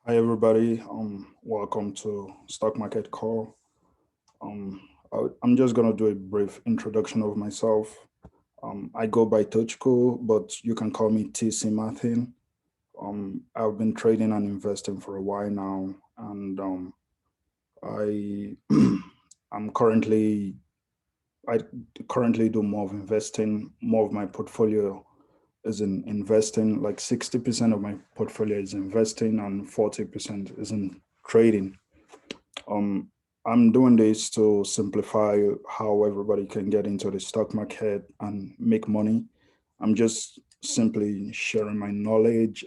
Hi everybody, welcome to Stock Market Call. I'm just gonna do a brief introduction of myself. I go by Tochko, but you can call me TC Martin. I've been trading and investing for a while now, and I I'm currently I currently do more of investing. More of my portfolio is in investing. Like 60% of my portfolio is investing, and 40% is in trading. Um, I'm doing this to simplify how everybody can get into the stock market and make money. I'm just simply sharing my knowledge,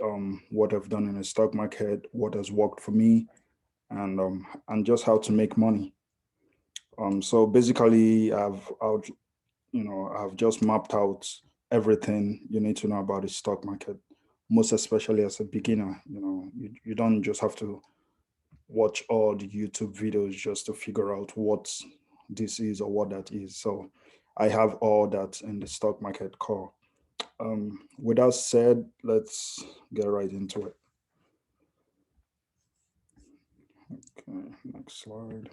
what I've done in the stock market, what has worked for me, and just how to make money. So basically, I've just mapped out everything you need to know about the stock market. Most especially as a beginner, you don't just have to watch all the YouTube videos just to figure out what this is or what that is. So I have all that in the stock market call. With that said, let's get right into it. Okay, next slide.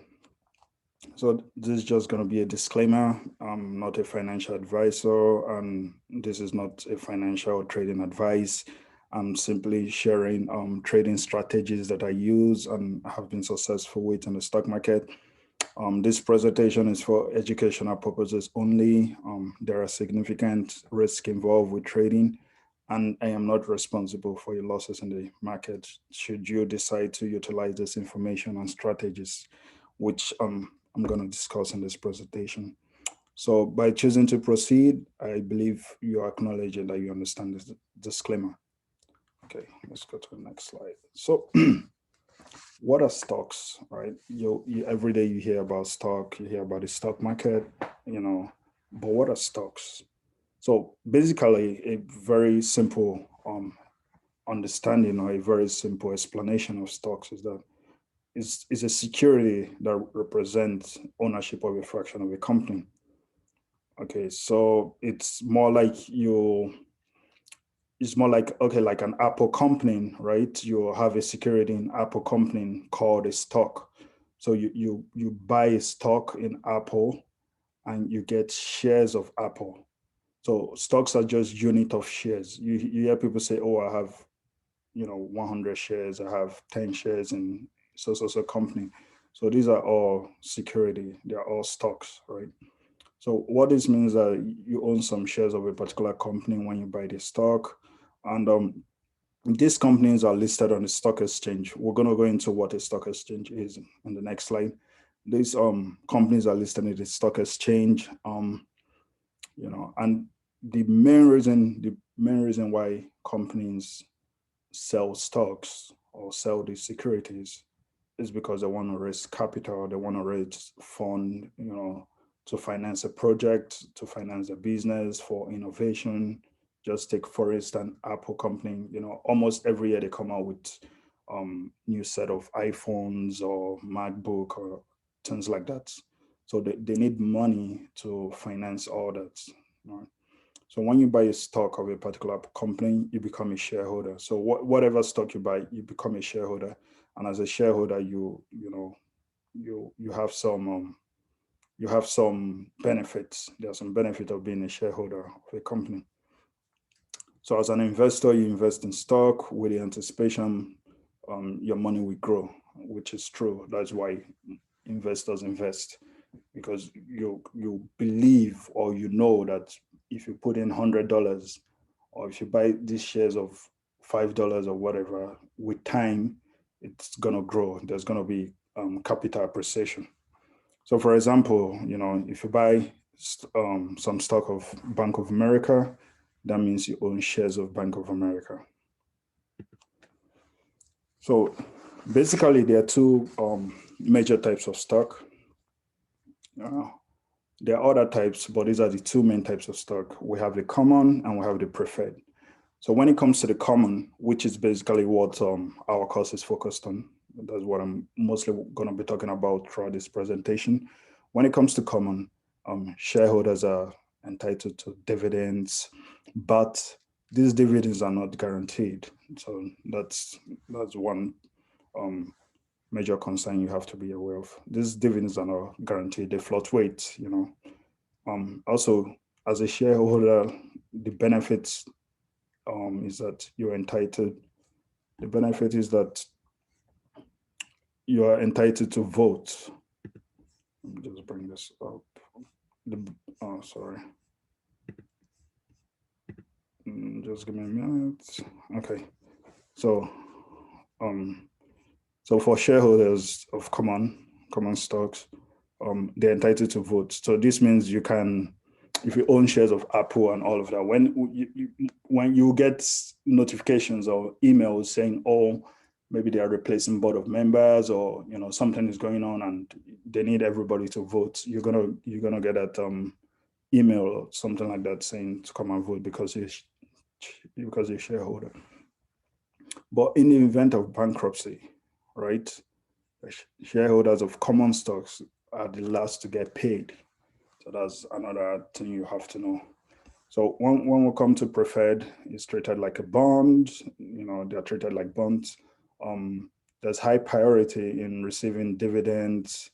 So this is just going to be a disclaimer. I'm not a financial advisor, and this is not a financial trading advice. I'm simply sharing trading strategies that I use and have been successful with in the stock market. This presentation is for educational purposes only. There are significant risks involved with trading, and I am not responsible for your losses in the market should you decide to utilize this information and strategies, which I'm going to discuss in this presentation. So by choosing to proceed, I believe you are acknowledging that you understand this disclaimer. Okay, let's go to the next slide. So what are stocks, right? You every day you hear about stock, you hear about the stock market, you know, but what are stocks? So basically, a very simple understanding or a very simple explanation of stocks is that is a security that represents ownership of a fraction of a company. Okay, so it's more like, okay, like an Apple company, right? You have a security in Apple company called a stock. So you buy a stock in Apple and you get shares of Apple. So stocks are just unit of shares. You hear people say, oh, I have 100 shares, I have 10 shares in so company. So these are all security. They are all stocks, right? So what this means that you own some shares of a particular company when you buy the stock, and these companies are listed on the stock exchange. We're going to go into what a stock exchange is in the next slide. These companies are listed in the stock exchange, and the main reason why companies sell stocks or sell these securities is because they want to raise capital, they want to raise fund, to finance a project, to finance a business for innovation. Just take, for instance, Apple company, almost every year they come out with new set of iPhones or MacBook or things like that. So they need money to finance all that. Right? So when you buy a stock of a particular company, you become a shareholder. So whatever stock you buy, you become a shareholder. And as a shareholder, you have some benefits. There are some benefit of being a shareholder of a company. So as an investor, you invest in stock with the anticipation your money will grow, which is true. That's why investors invest, because you believe or you know that if you put in $100 or if you buy these shares of $5 or whatever, with time it's gonna grow. There's gonna be capital appreciation. So, for example, if you buy some stock of Bank of America, that means you own shares of Bank of America. So, basically, there are two major types of stock. Uh, there are other types, but these are the two main types of stock. We have the common and we have the preferred. So, when it comes to the common, which is basically what our course is focused on, that's what I'm mostly going to be talking about throughout this presentation. When it comes to common, shareholders are entitled to dividends, but these dividends are not guaranteed. So that's one major concern you have to be aware of. These dividends are not guaranteed; they fluctuate. Also, as a shareholder, the benefits is that you're entitled. The benefit is that you are entitled to vote. Let me just bring this up. Sorry. Just give me a minute. Okay. So, so for shareholders of common stocks, they're entitled to vote. So this means you can, if you own shares of Apple and all of that, when you get notifications or emails saying, oh, maybe they are replacing board of members, or something is going on and they need everybody to vote, you're gonna get that email or something like that saying to come and vote because you're a shareholder. But in the event of bankruptcy, right, shareholders of common stocks are the last to get paid. So that's another thing you have to know. So when we come to preferred, it's treated like a bond. They're treated like bonds. There's high priority in receiving dividends,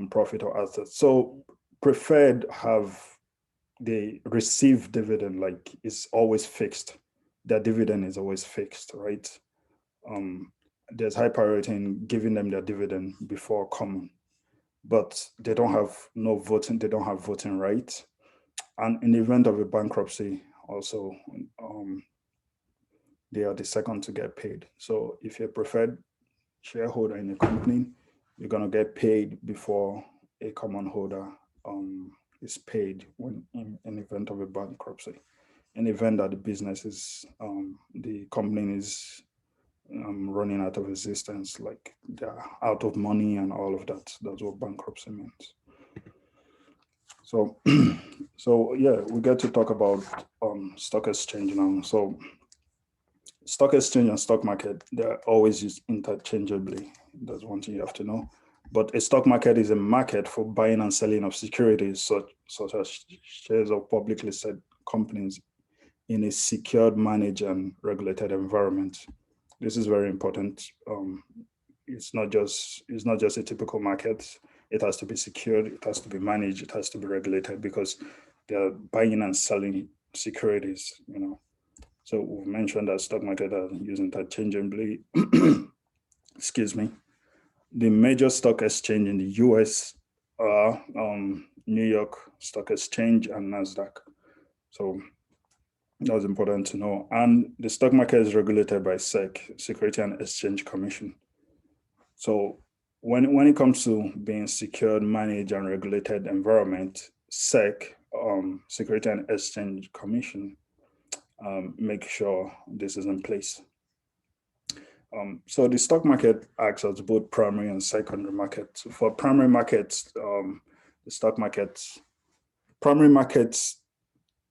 profit or assets. So preferred they receive dividend, like it's always fixed. Their dividend is always fixed, right? There's high priority in giving them their dividend before common, but they don't have voting rights. And in the event of a bankruptcy, also, they are the second to get paid. So if you're a preferred shareholder in a company, you're gonna get paid before a common holder is paid when in event of a bankruptcy. In the event that the business is the company is running out of existence, like they're out of money and all of that. That's what bankruptcy means. So, yeah, we get to talk about stock exchange now. So, stock exchange and stock market, they're always used interchangeably. That's one thing you have to know. But a stock market is a market for buying and selling of securities, such as shares of publicly listed companies in a secured, managed, and regulated environment. This is very important. It's not just a typical market. It has to be secured, it has to be managed, it has to be regulated, because they're buying and selling securities, So we've mentioned that stock market are used interchangeably. Excuse me. The major stock exchange in the US are New York Stock Exchange and NASDAQ. So that's important to know. And the stock market is regulated by SEC, Security and Exchange Commission. So when it comes to being secured, managed, and regulated environment, SEC, Security and Exchange Commission, make sure this is in place. So the stock market acts as both primary and secondary market. For primary markets, the stock markets, primary markets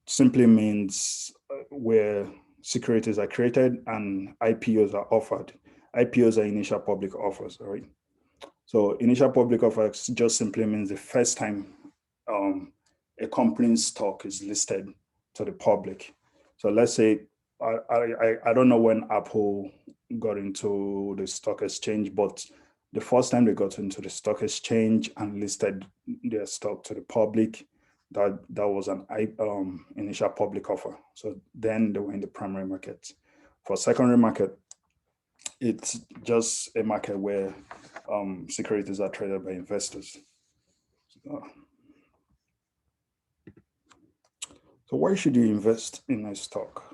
simply means where securities are created and IPOs are offered. IPOs are initial public offers, right? So initial public offers just simply means the first time a company's stock is listed to the public. So let's say, I don't know when Apple got into the stock exchange, but the first time they got into the stock exchange and listed their stock to the public, that was an initial public offer. So then they were in the primary market. For secondary market, it's just a market where securities are traded by investors. So why should you invest in a stock?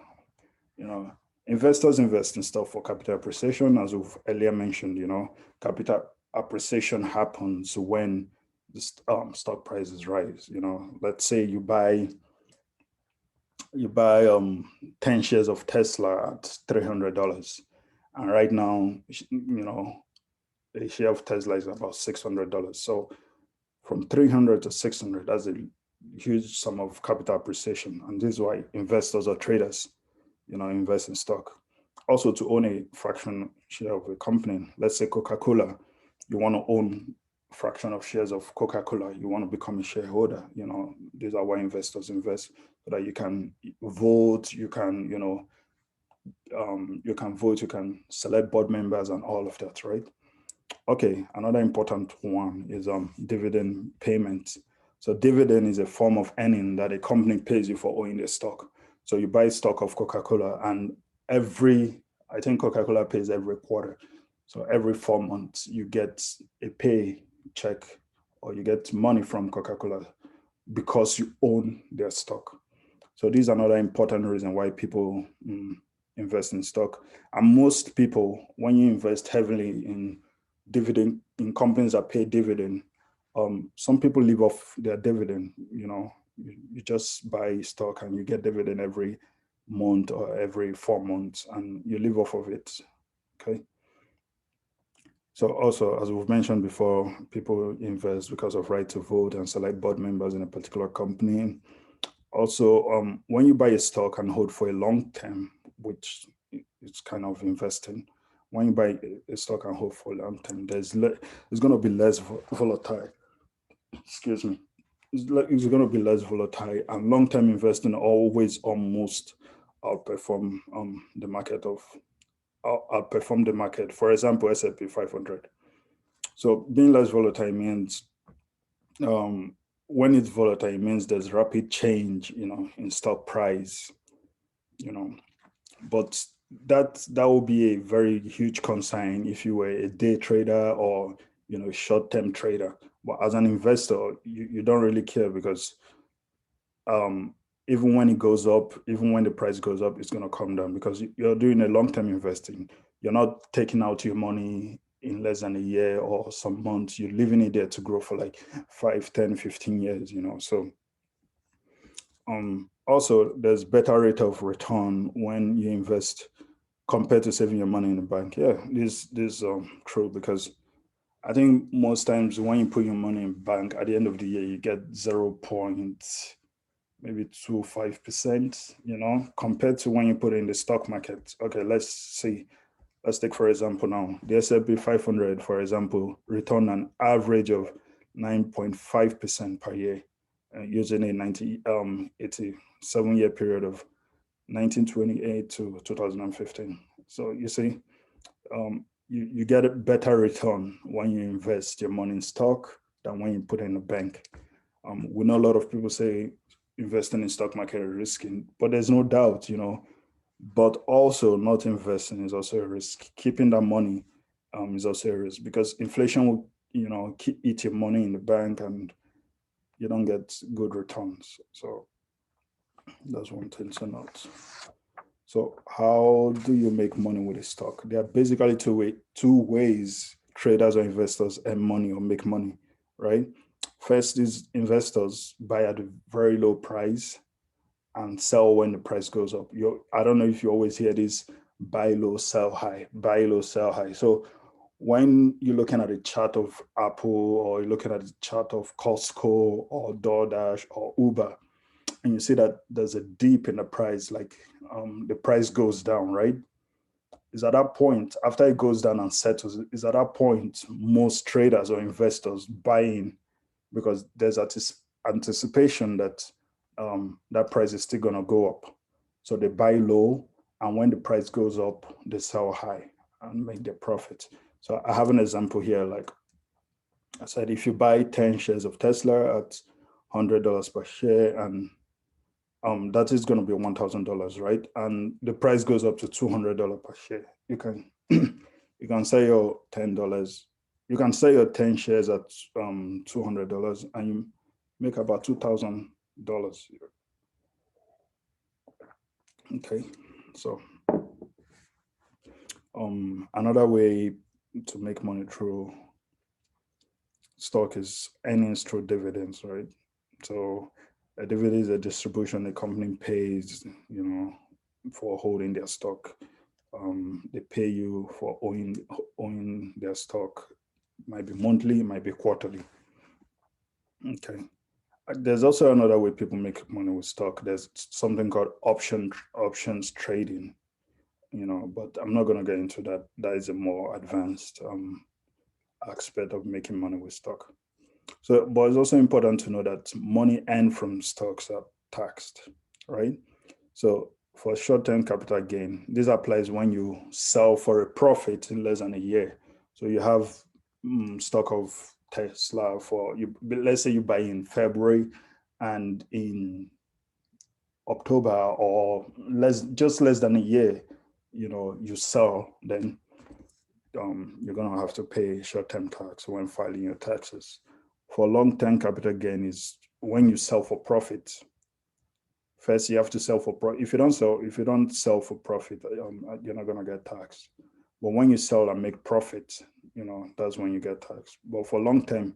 Investors invest in stock for capital appreciation, as we've earlier mentioned. Capital appreciation happens when the stock prices rise. Let's say you buy 10 shares of Tesla at $300, and right now, a share of Tesla is about $600. So from 300 to 600, that's a huge sum of capital appreciation. And this is why investors or traders, invest in stock. Also, to own a fraction share of a company, let's say Coca-Cola, you want to own a fraction of shares of Coca-Cola, you want to become a shareholder. These are why investors invest, so that you can vote, you can, You can vote, you can select board members and all of that, right? Okay, another important one is dividend payment. So dividend is a form of earning that a company pays you for owning the stock. So you buy stock of Coca-Cola, and I think Coca-Cola pays every quarter. So every 4 months you get a pay check, or you get money from Coca-Cola because you own their stock. So these are another important reason why people invest in stock. And most people, when you invest heavily in companies that pay dividend, some people live off their dividend. You just buy stock and you get dividend every month or every 4 months, and you live off of it. Okay. So also, as we've mentioned before, people invest because of right to vote and select board members in a particular company. Also, when you buy a stock and hold for a long term, which is kind of investing, when you buy a stock and hold for a long term, there's going to be less volatile. Excuse me. It's going to be less volatile, and long term investing always almost outperform the market outperform the market. For example, S&P 500. So being less volatile means when it's volatile, it means there's rapid change, in stock price, but that will be a very huge concern if you were a day trader or, short-term trader. But as an investor, you don't really care, because even when it goes up, even when the price goes up, it's going to come down, because you're doing a long-term investing. You're not taking out your money in less than a year or some months. You're leaving it there to grow for like 5, 10, 15 years, So also, there's better rate of return when you invest compared to saving your money in the bank. Yeah, this true, because I think most times when you put your money in bank, at the end of the year, you get 0.25%, compared to when you put it in the stock market. Okay, let's take, for example, now the S&P 500, for example, return an average of 9.5% per year, using a 87-year period of 1928 to 2015. So you see, you get a better return when you invest your money in stock than when you put it in a bank. We know a lot of people say investing in stock market is risky, but there's no doubt, but also not investing is also a risk. Keeping that money is also a risk, because inflation will, eat your money in the bank and you don't get good returns. So that's one thing to note. So how do you make money with a stock? There are basically two ways traders or investors earn money or make money, right? First is investors buy at a very low price and sell when the price goes up. I don't know if you always hear this: buy low, sell high, buy low, sell high. So when you're looking at a chart of Apple, or you're looking at a chart of Costco or DoorDash or Uber, and you see that there's a dip in the price, like the price goes down, right? Is at that point, after it goes down and settles, is at that point most traders or investors buying, because there's anticipation that that price is still going to go up. So they buy low, and when the price goes up, they sell high and make their profit. So I have an example here. Like I said, if you buy 10 shares of Tesla at $100 per share, and that is going to be $1,000, right? And the price goes up to $200 per share. You can you can sell your $10. You can sell your 10 shares at $200, and you make about $2,000. Okay, so another way to make money through stock is earnings through dividends, right? So a dividend is a distribution the company pays, for holding their stock. They pay you for owning their stock. It might be monthly, it might be quarterly. Okay. There's also another way people make money with stock. There's something called options trading, but I'm not going to get into that. That is a more advanced aspect of making money with stock. So, but it's also important to know that money earned from stocks are taxed, right? So for short-term capital gain, this applies when you sell for a profit in less than a year. So you have stock of Tesla for you. Let's say you buy in February, and in October or just less than a year, you sell, then you're gonna have to pay short-term tax when filing your taxes. For long-term capital gain is when you sell for profit. First, you have to sell for profit. If you don't sell for profit, you're not gonna get taxed. But when you sell and make profit, that's when you get taxed. But for long term,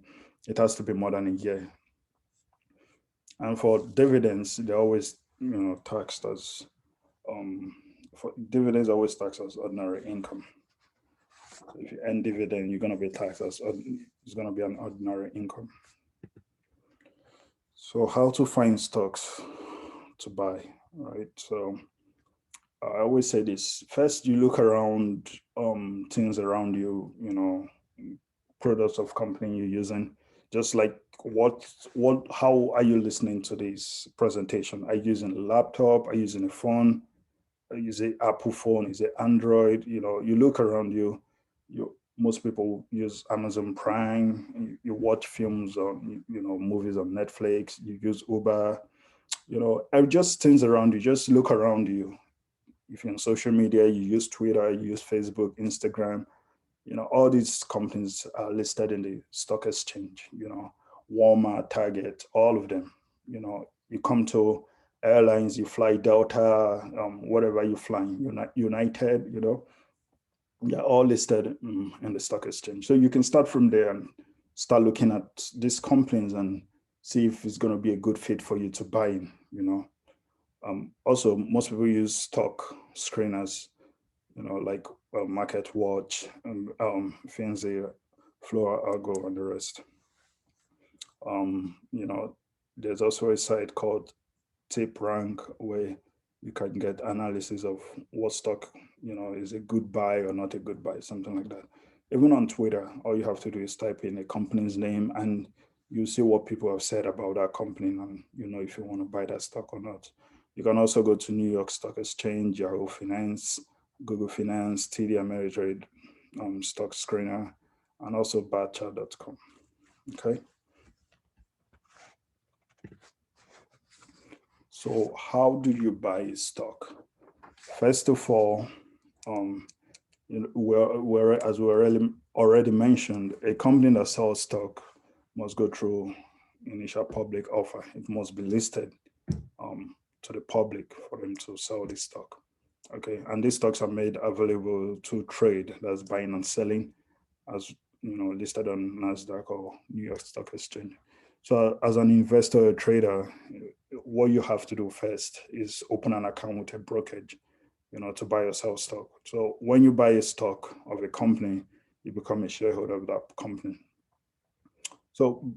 it has to be more than a year. And for dividends, they're always, taxed as for dividends always taxed as ordinary income. So if you earn dividend, you're gonna be taxed as it's gonna be an ordinary income. So how to find stocks to buy, right? So I always say this. First, you look around things around you, products of company you're using. Just like how are you listening to this presentation? Are you using a laptop? Are you using a phone? Is it Apple phone? Is it Android? You look around you. Most people use Amazon Prime. You watch films on, movies on Netflix. You use Uber. Just things around you. Just look around you. If you're on social media, you use Twitter, you use Facebook, Instagram. All these companies are listed in the stock exchange. Walmart, Target, all of them. You come to airlines, you fly Delta, whatever you fly, United. They're all listed in the stock exchange. So you can start from there and start looking at these companies and see if it's going to be a good fit for you to buy in. Also, most people use stock screeners, like Market Watch, Finzi, Floor, Argo, and the rest. There's also a site called Tip Rank where you can get analysis of what stock, is a good buy or not a good buy, something like that. Even on Twitter, all you have to do is type in a company's name and you see what people have said about that company and if you want to buy that stock or not. You can also go to New York Stock Exchange, Yahoo Finance, Google Finance, TD Ameritrade, Stock Screener, and also Batcha.com. Okay. So how do you buy a stock? First of all, as we already mentioned, a company that sells stock must go through initial public offer. It must be listed to the public for them to sell this stock. Okay, and these stocks are made available to trade, that's buying and selling, as listed on NASDAQ or New York Stock Exchange. So as an investor or trader, what you have to do first is open an account with a brokerage, to buy or sell stock. So when you buy a stock of a company, you become a shareholder of that company. So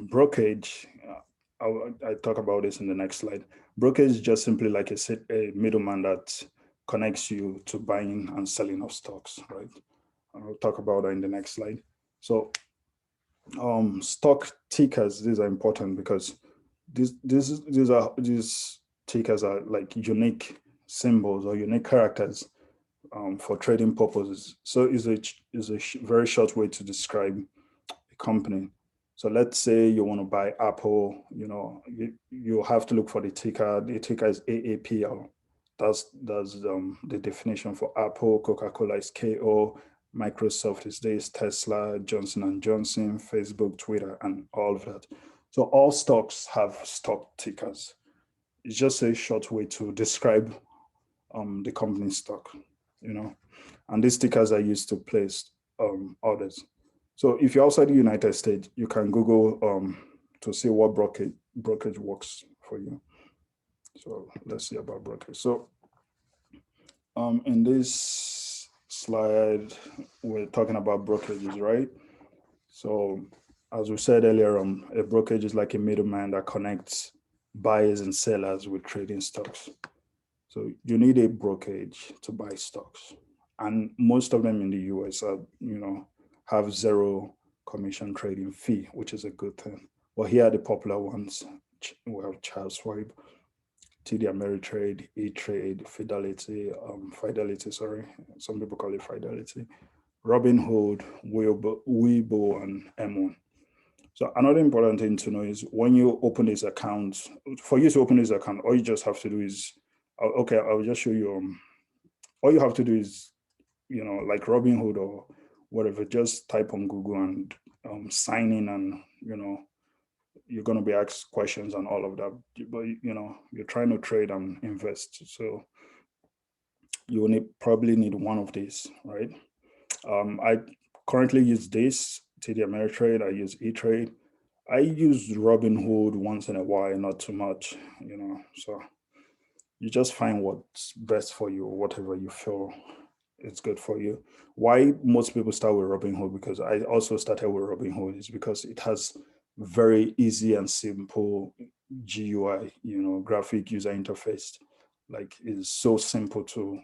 brokerage, I talk about this in the next slide. Brokerage is just simply like a middleman that connects you to buying and selling of stocks, right? I'll talk about that in the next slide. So stock tickers, these are important because these tickers are like unique symbols or unique characters for trading purposes. So is a very short way to describe a company. So let's say you want to buy Apple, you have to look for the ticker. The ticker is AAPL. That's the definition for Apple. Coca-Cola is KO. Microsoft is this, Tesla, Johnson & Johnson, Facebook, Twitter, and all of that. So all stocks have stock tickers. It's just a short way to describe the company stock, and these tickers are used to place orders. So if you're outside the United States, you can Google to see what brokerage works for you. So let's see about brokerage. So in this slide, we're talking about brokerages, right? So as we said earlier, a brokerage is like a middleman that connects buyers and sellers with trading stocks. So you need a brokerage to buy stocks. And most of them in the US are, have zero commission trading fee, which is a good thing. But here are the popular ones. We have Charles Schwab, TD Ameritrade, E-Trade, Fidelity, sorry. Some people call it Fidelity, Robinhood, Weibo, and M1. So another important thing to know is when you open this account, for you to open this account, all you just have to do is, okay, I'll just show you. All you have to do is, like Robinhood or whatever, just type on Google and sign in, and you're going to be asked questions and all of that. But you're trying to trade and invest, so you will probably need one of these, right? I currently use this TD Ameritrade. I use E-Trade. I use Robinhood once in a while, not too much, So you just find what's best for you, whatever you feel it's good for you. Why most people start with Robinhood, because I also started with Robinhood, is because it has very easy and simple GUI, graphic user interface. Like, it's so simple to,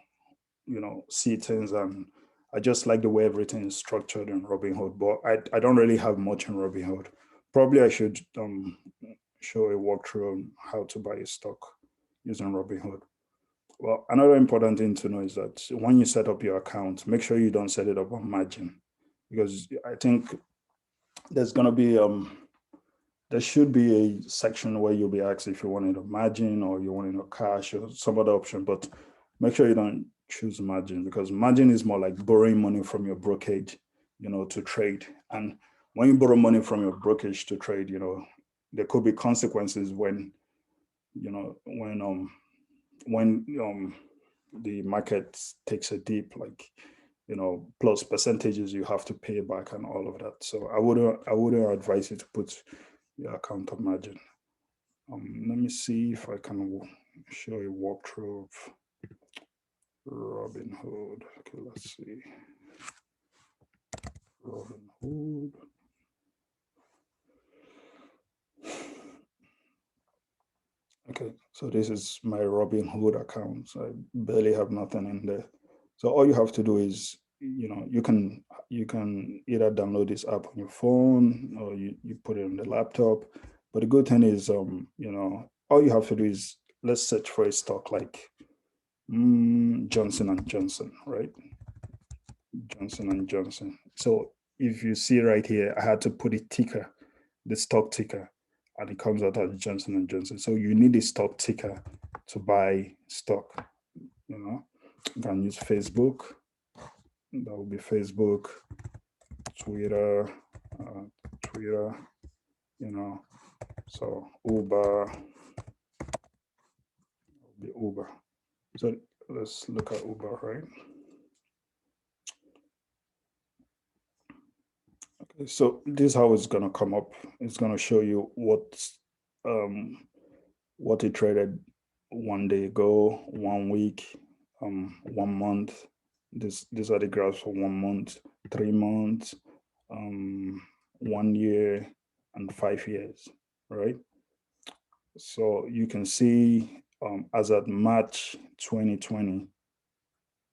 see things, and I just like the way everything is structured in Robinhood. But I don't really have much in Robinhood. Probably I should show a walkthrough on how to buy a stock using Robinhood. Well, another important thing to know is that when you set up your account, make sure you don't set it up on margin, because I think there's gonna be there should be a section where you'll be asked if you wanted a margin or you wanted a cash or some other option, but make sure you don't choose margin, because margin is more like borrowing money from your brokerage, to trade. And when you borrow money from your brokerage to trade, there could be consequences when, when the market takes a dip, like, plus percentages you have to pay back and all of that. So I wouldn't advise you to put your account on margin. Let me see if I can show a walkthrough of Robinhood. Okay, let's see. Robinhood. Okay, so this is my Robinhood account. So I barely have nothing in there. So all you have to do is, you can either download this app on your phone, or you put it on the laptop. But the good thing is, all you have to do is, let's search for a stock like Johnson and Johnson, right? Johnson and Johnson. So if you see right here, I had to put the stock ticker, and it comes out as Johnson and Johnson. So you need a stock ticker to buy stock. You can use Facebook. That would be Facebook, Twitter, Twitter. So Uber, the Uber. So let's look at Uber, right? Okay, so this is how it's gonna come up. It's gonna show you what it traded 1 day ago, 1 week, 1 month. These are the graphs for 1 month, 3 months, 1 year, and 5 years, right? So you can see, as at March 2020,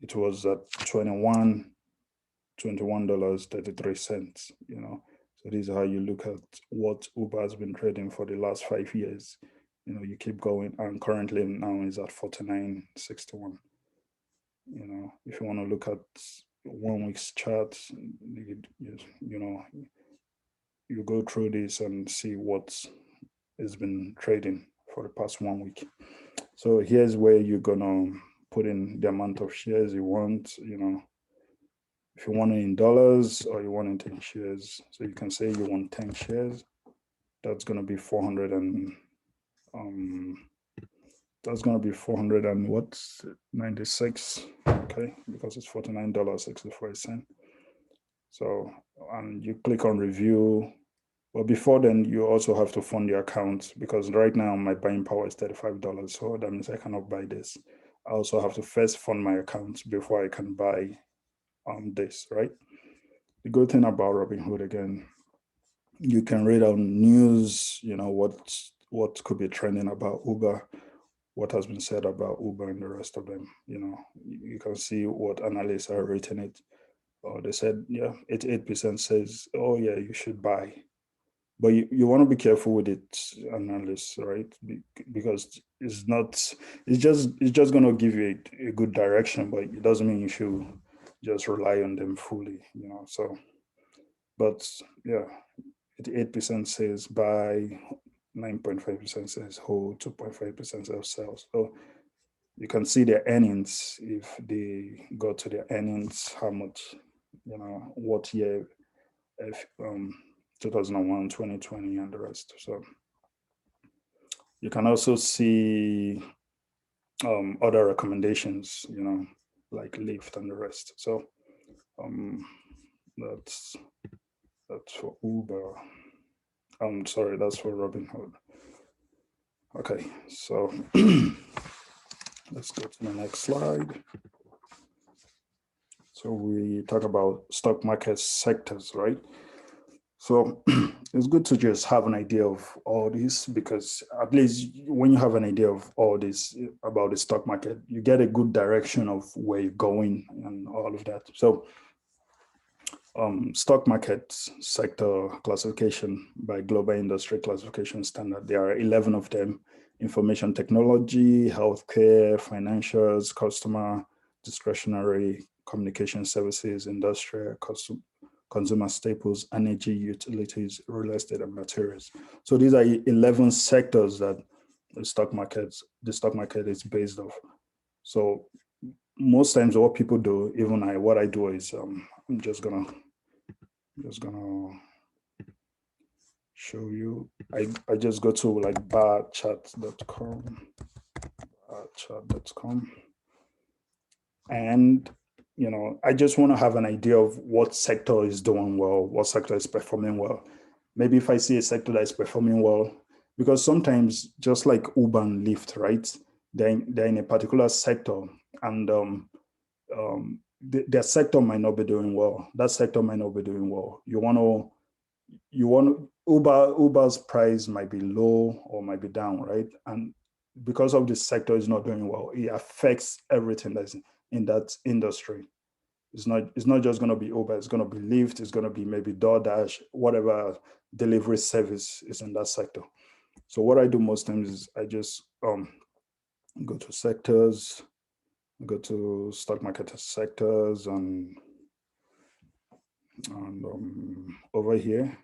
it was at $21.33. So this is how you look at what Uber has been trading for the last 5 years. You keep going, and currently now is at 49.61. If you want to look at 1 week's chart, you go through this and see what has been trading for the past 1 week. So here's where you're gonna put in the amount of shares you want. If you want it in dollars or you want it in shares, so you can say you want 10 shares. That's gonna be 400 and that's gonna be 400 and what, 96. Okay, because it's $49.64. So, and you click on review. But before then, you also have to fund your account, because right now my buying power is $35. So that means I cannot buy this. I also have to first fund my account before I can buy this, right? The good thing about Robinhood, again, you can read on news, what could be trending about Uber, what has been said about Uber and the rest of them. You can see what analysts are rating it. Or they said, yeah, 88% says, oh yeah, you should buy. but you want to be careful with it, analysts, right? Because it's just going to give you a good direction, but it doesn't mean you should just rely on them fully, So, but yeah, 8% says buy, 9.5% says hold, 2.5% says sell. So you can see their earnings if they go to their earnings, how much, what year, if 2001, 2020, and the rest. So you can also see other recommendations, like Lyft and the rest. So um, that's for Uber. I'm sorry, that's for Robinhood. Okay, so let's go to the next slide. So we talk about stock market sectors, right? So it's good to just have an idea of all this, because at least when you have an idea of all this about the stock market, you get a good direction of where you're going and all of that. So stock market sector classification by Global Industry Classification Standard, there are 11 of them: information technology, healthcare, financials, customer, discretionary, communication services, industrial, consumer staples, energy, utilities, real estate, and materials. So these are 11 sectors that the stock market is based off. So most times what people do, even what I do is I'm just gonna show you. I just go to like barchart.com, and I just want to have an idea of what sector is doing well, what sector is performing well. Maybe if I see a sector that is performing well, because sometimes just like Uber and Lyft, right? They're in a particular sector, and their sector might not be doing well. That sector might not be doing well. Uber's price might be low or might be down, right? And because of this sector is not doing well, it affects everything that's in that industry. It's not just going to be Uber. It's going to be Lyft. It's going to be maybe DoorDash, whatever delivery service is in that sector. So what I do most times is I just go to sectors, go to stock market sectors, and over here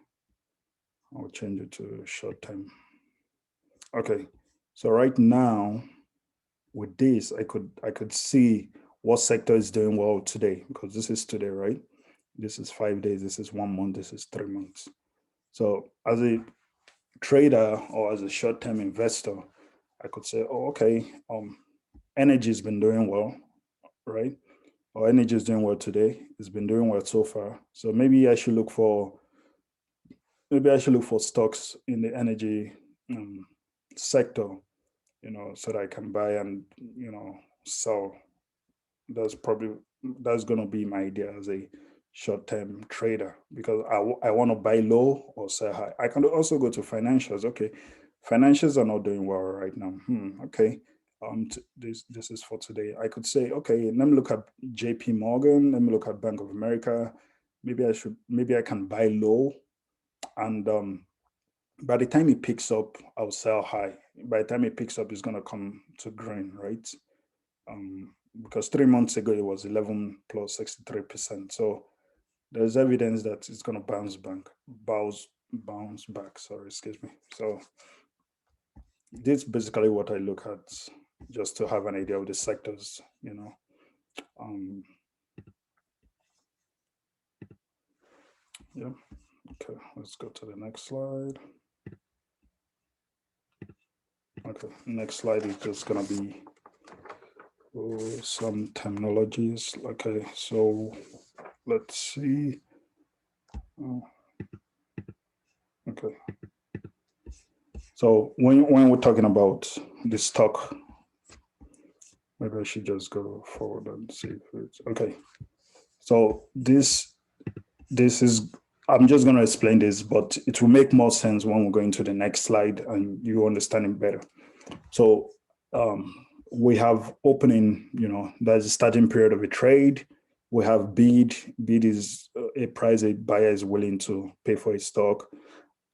I'll change it to short term. Okay, so right now with this, I could see what sector is doing well today, because this is today, right? This is 5 days, this is 1 month, this is 3 months. So as a trader or as a short-term investor, I could say, oh, okay, energy has been doing well, right? Or energy is doing well today. It's been doing well so far. So maybe I should look for stocks in the energy sector, so that I can buy and sell. That's going to be my idea as a short-term trader, because I want to buy low or sell high. I can also go to financials. Okay, financials are not doing well right now. Okay, this is for today. I could say, okay, let me look at J.P. Morgan. Let me look at Bank of America. Maybe I can buy low, and by the time it picks up, I'll sell high. By the time it picks up, it's going to come to green, right? Because 3 months ago it was 11 plus 63%. So there's evidence that it's going to bounce back. Sorry, excuse me. So this is basically what I look at, just to have an idea of the sectors. Yeah. Okay, let's go to the next slide. Okay, next slide is just gonna be some terminologies. Okay, so let's see. Okay. So when we're talking about the stock, maybe I should just go forward and see if it's okay. So this is, I'm just going to explain this, but it will make more sense when we go into the next slide and you understand it better. So we have opening, that's the starting period of a trade. We have bid. Bid is a price a buyer is willing to pay for a stock.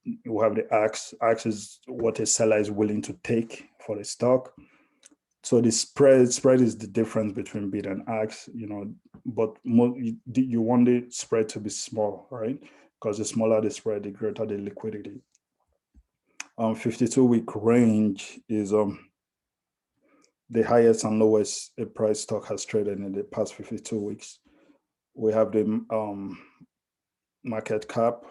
we have the ask. Ask is what a seller is willing to take for the stock. So the spread is the difference between bid and ask, but you want the spread to be small, right? Because the smaller the spread, the greater the liquidity. 52-week range is the highest and lowest a price stock has traded in the past 52 weeks. We have the market cap.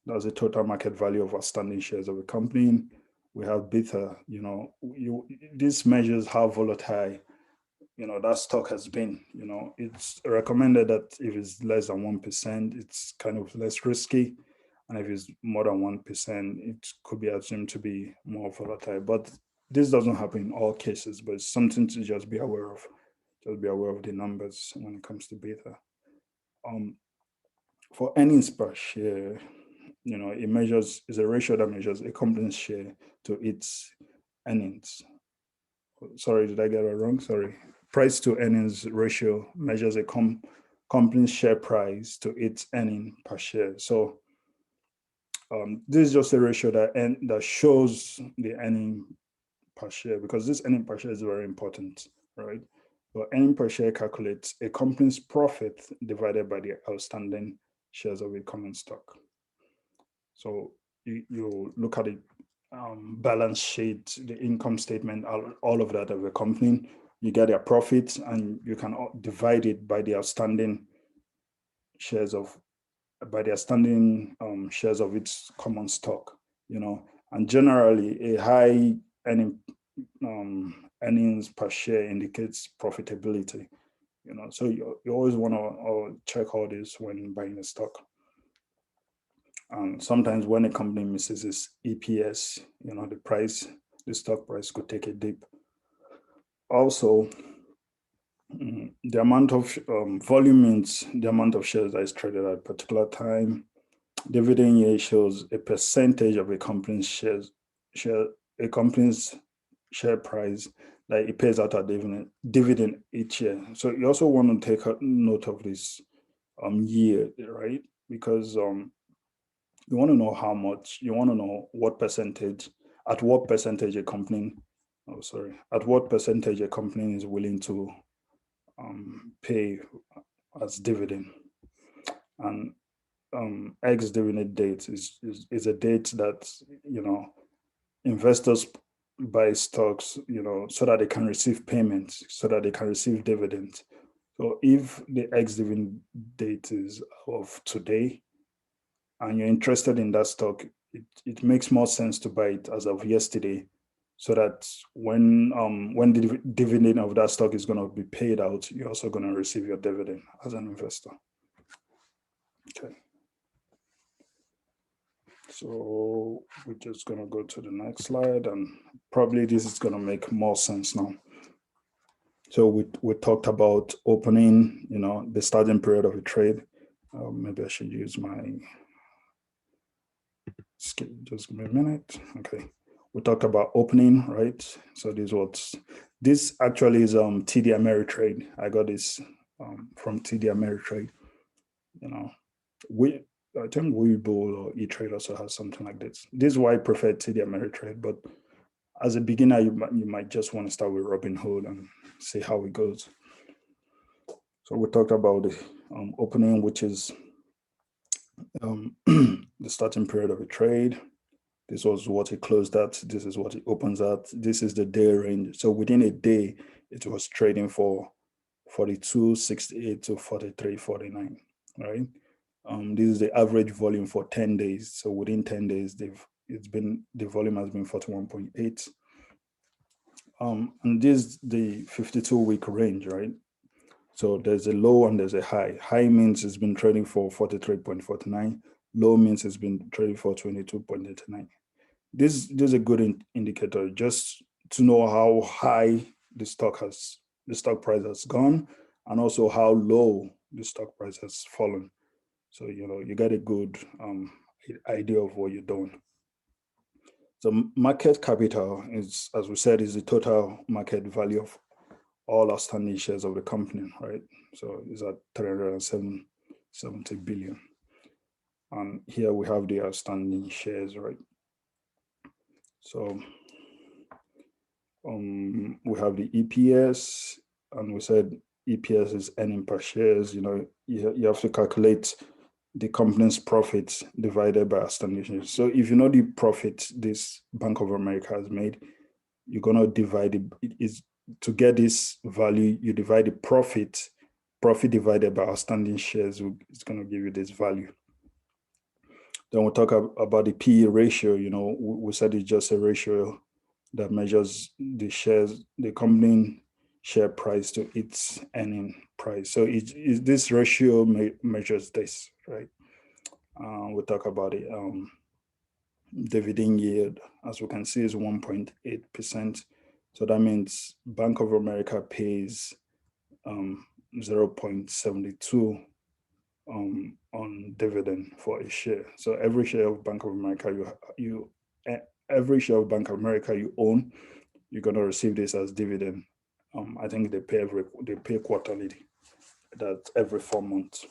That's the total market value of outstanding shares of a company. We have beta. This measures how volatile that stock has been. It's recommended that if it's less than 1%, it's kind of less risky, and if it's more than 1%, it could be assumed to be more volatile. But this doesn't happen in all cases, but it's something to just be aware of. Just be aware of the numbers when it comes to beta. For earnings per share, it is a ratio that measures a company's share to its earnings. Sorry, did I get it wrong? Sorry. Price to earnings ratio measures a company's share price to its earning per share. So this is just a ratio that shows the earning per share, because this earning per share is very important, right? So earning per share calculates a company's profit divided by the outstanding shares of a common stock. So you look at the balance sheet, the income statement, all of that of a company. You get their profits, and you can divide it by the outstanding shares of its common stock. And generally, a high earnings per share indicates profitability. So you always want to check all this when buying a stock. Sometimes when a company misses its EPS, the stock price could take a dip. Also, the amount of volume means the amount of shares that is traded at a particular time. Dividend yield shows a percentage of a company's share price that it pays out a dividend each year. So you also want to take note of this yield, right? Because you want to know how much, you want to know at what percentage a company is willing to pay as dividend. And ex-dividend date is a date that, investors buy stocks, so that they can receive payments, so that they can receive dividends. So if the ex-dividend date is of today, and you're interested in that stock, it makes more sense to buy it as of yesterday, so that when the dividend of that stock is going to be paid out, you're also going to receive your dividend as an investor. Okay. So we're just going to go to the next slide, and probably this is going to make more sense now. So we talked about opening, the starting period of a trade. Maybe I should use my just give me a minute. Okay. We talked about opening, right? So this actually is TD Ameritrade. I got this from TD Ameritrade. I think Webull or E-Trade also has something like this. This is why I prefer TD Ameritrade, but as a beginner, you might just want to start with Robinhood and see how it goes. So we talked about the opening, which is the starting period of a trade. This was what it closed at. This is what it opens at. This is the day range. So within a day, it was trading for 42.68 to 43.49, right? This is the average volume for 10 days. So within 10 days, the volume has been 41.8. And this is the 52-week range, right? So there's a low and there's a high. High means it's been trading for 43.49. Low means it's been trading for 22.89. This is a good indicator just to know how high the stock price has gone, and also how low the stock price has fallen. So you get a good idea of what you're doing. So market capital is, as we said, is the total market value of all outstanding shares of the company, right? So it's at 370 billion. And here we have the outstanding shares, right? So we have the EPS, and we said EPS is earning per shares. You have to calculate the company's profits divided by outstanding shares. So if you know the profit this Bank of America has made, you're gonna divide it. Is to get this value, you divide the profit divided by outstanding shares. It's gonna give you this value. Then we'll talk about the PE ratio. We said it's just a ratio that measures the company share price to its earning price. So this ratio measures this, right? We'll talk about it. Dividend yield, as we can see, is 1.8%. So that means Bank of America pays 0.72 on dividend for a share. So every share of Bank of America every share of Bank of America you own, you're gonna receive this as dividend. I think they pay quarterly. That's every 4 months.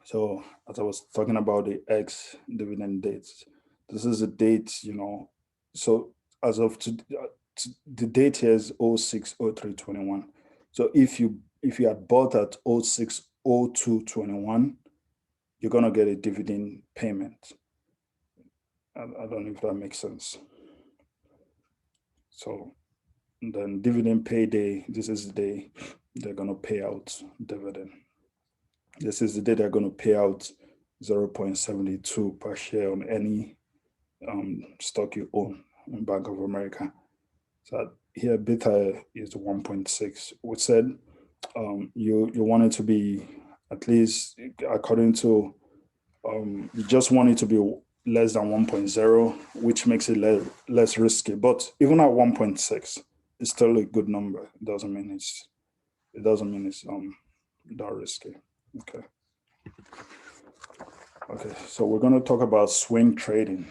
So as I was talking about the ex dividend dates, this is the date. So as of the date here is 06/03/21. So if you had bought at 06/02/21, you're gonna get a dividend payment. I don't know if that makes sense. So then dividend payday, this is the day they're gonna pay out dividend. This is the day they're gonna pay out 0.72 per share on any stock you own in Bank of America. So here beta is 1.6. We said you want it to be at least, according to you just want it to be less than 1.0, which makes it less risky. But even at 1.6, it's still a good number. It doesn't mean it's that risky. Okay, so we're going to talk about swing trading.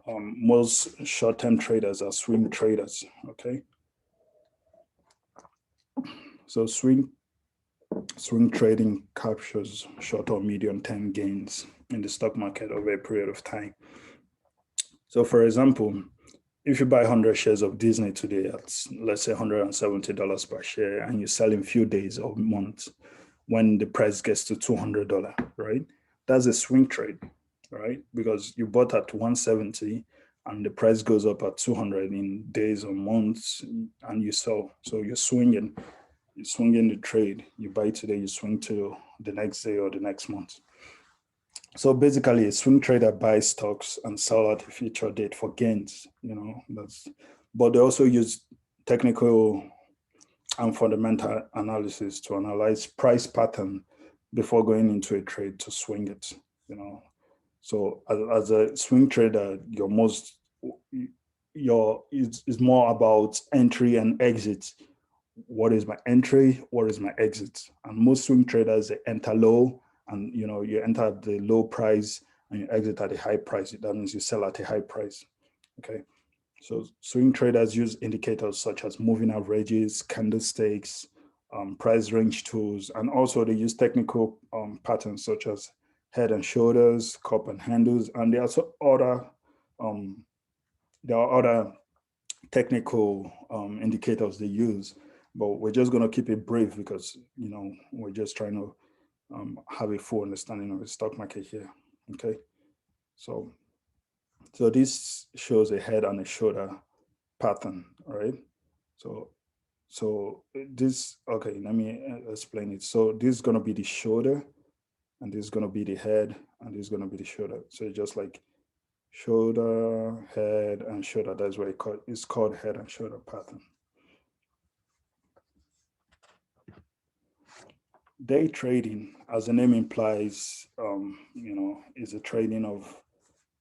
Most short-term traders are swing traders. Okay, so swing trading captures short or medium-term gains in the stock market over a period of time. So, for example, if you buy 100 shares of Disney today at, let's say, $170 per share, and you sell in few days or months when the price gets to $200, right? That's a swing trade, right? Because you bought at 170 and the price goes up at 200 in days or months, and you sell. So you're swinging the trade. You buy today, you swing to the next day or the next month. So basically, a swing trader buys stocks and sell at a future date for gains. But they also use technical and fundamental analysis to analyze price pattern before going into a trade to swing it. So as a swing trader, it's more about entry and exit. What is my entry? What is my exit? And most swing traders, they enter low, and you enter at the low price and you exit at a high price. That means you sell at a high price. Okay. So swing traders use indicators such as moving averages, candlesticks, price range tools, and also they use technical patterns such as head and shoulders, cup and handles, and there are other technical indicators they use. But we're just going to keep it brief because we're just trying to have a full understanding of the stock market here. Okay, so this shows a head and a shoulder pattern, right? So this, okay, let me explain it. So this is going to be the shoulder, and this is going to be the head, and this is going to be the shoulder. So it's just like shoulder, head, and shoulder. That's why it's called head and shoulder pattern. Day trading, as the name implies, is a trading of,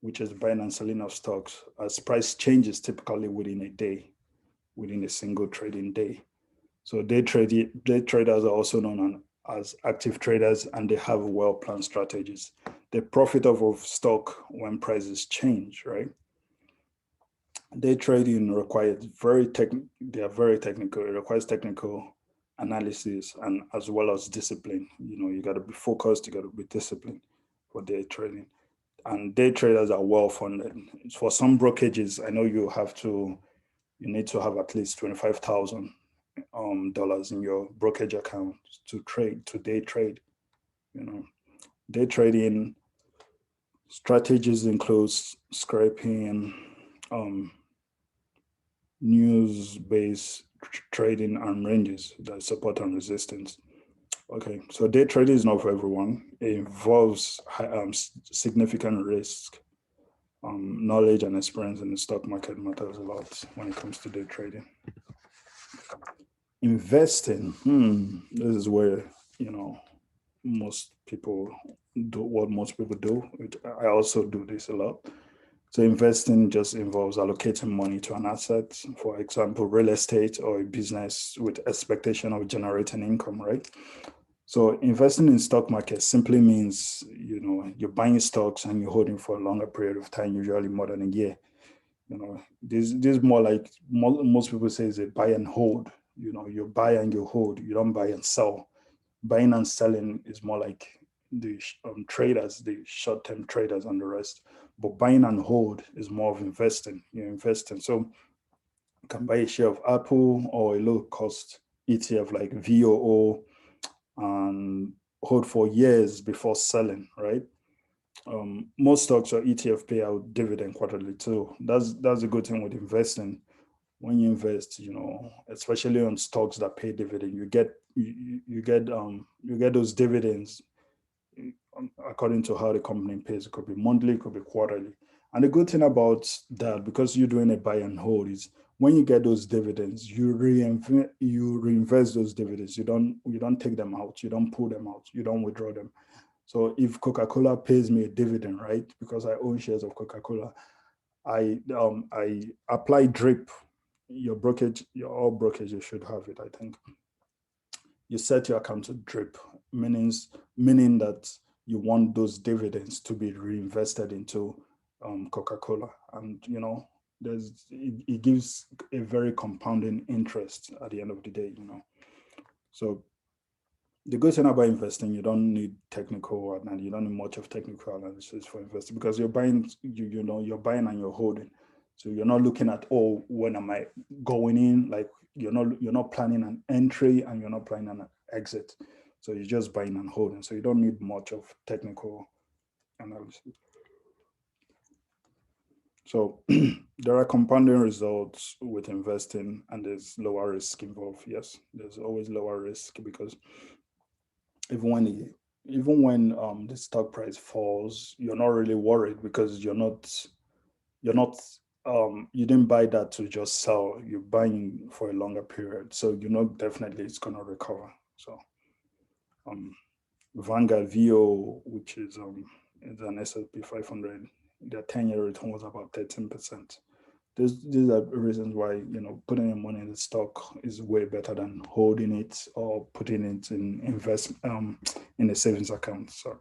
which is buying and selling of stocks as price changes typically within a day, within a single trading day. So day traders are also known as active traders, and they have well-planned strategies. They profit off of stock when prices change, right? Day trading requires they are very technical. It requires technical analysis and as well as discipline. You got to be focused, you got to be disciplined for day trading. And day traders are well funded. For some brokerages, I know you need to have at least $25,000 in your brokerage account to day trade. Day trading strategies include scraping, news-based trading, and ranges, that support and resistance. Okay, so day trading is not for everyone. It involves significant risk. Knowledge and experience in the stock market matters a lot when it comes to day trading. Investing, this is where, most people do what most people do. I also do this a lot. So investing just involves allocating money to an asset, for example, real estate or a business with expectation of generating income, right? So investing in stock market simply means, you're buying stocks and you're holding for a longer period of time, usually more than a year. This is more like most people say is a buy and hold. You buy and you hold. You don't buy and sell. Buying and selling is more like the traders, the short-term traders and the rest. But buying and hold is more of investing. You're investing. So you can buy a share of Apple or a low-cost ETF like VOO and hold for years before selling, right? Most stocks or ETF pay out dividend quarterly too. That's a good thing with investing. When you invest, especially on stocks that pay dividend, you get those dividends according to how the company pays. It could be monthly, it could be quarterly. And the good thing about that, because you're doing a buy and hold, is when you get those dividends, you reinvest those dividends. You don't take them out, you don't pull them out, you don't withdraw them. So if Coca-Cola pays me a dividend, right, because I own shares of Coca-Cola, I apply DRIP. All brokerages should have it, I think. You set your account to DRIP, meaning that you want those dividends to be reinvested into Coca-Cola, and it gives a very compounding interest at the end of the day. So the good thing about investing, you don't need technical, and you don't need much of technical analysis for investing, because you're buying, you're buying and you're holding. So you're not looking at, when am I going in? Like you're not planning an entry and you're not planning an exit. So you're just buying and holding. So you don't need much of technical analysis. So there are compounding results with investing, and there's lower risk involved. Yes, there's always lower risk, because even when the stock price falls, you're not really worried, because you didn't buy that to just sell. You're buying for a longer period, so definitely it's gonna recover. So Vanguard VO, which is an S&P 500, their 10-year return was about 13%. These are reasons why putting your money in the stock is way better than holding it or putting it in a savings account. Sorry.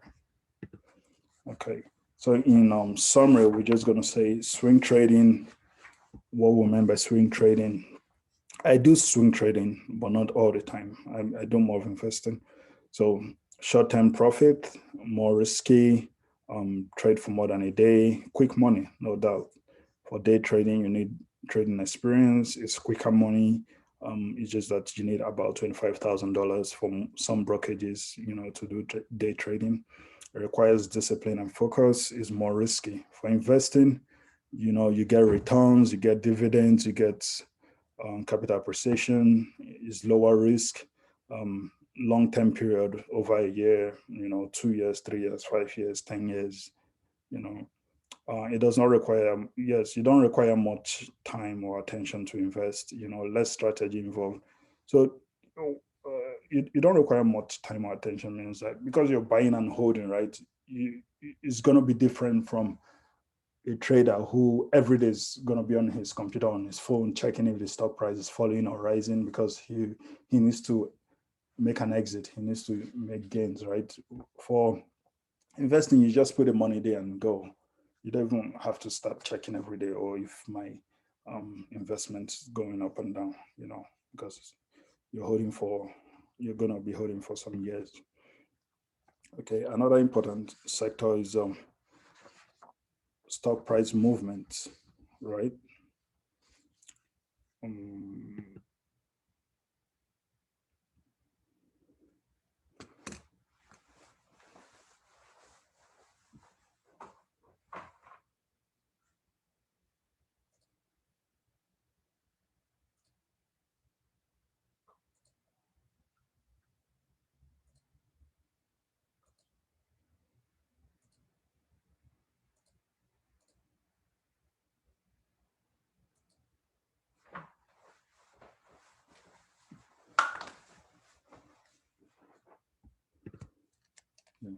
Okay. So in summary, we're just going to say swing trading. What we mean by swing trading? I do swing trading, but not all the time. I do more of investing. So short-term profit, more risky, trade for more than a day, quick money, no doubt. For day trading, you need trading experience. It's quicker money. It's just that you need about $25,000 from some brokerages, to do day trading. It requires discipline and focus. It's more risky. For investing, you get returns, you get dividends, you get capital appreciation. Is lower risk. Long-term period, over a year, 2 years, 3 years, 5 years, 10 years, it does not require, you don't require much time or attention to invest, less strategy involved. So you don't require much time or attention, means that because you're buying and holding, right, it's going to be different from a trader who every day is going to be on his computer, on his phone, checking if the stock price is falling or rising, because he needs to make an exit. He needs to make gains, right? For investing, you just put the money there and go. You don't even have to start checking every day, or if my investment is going up and down, because you're going to be holding for some years. Okay, another important sector is stock price movement, right? Um,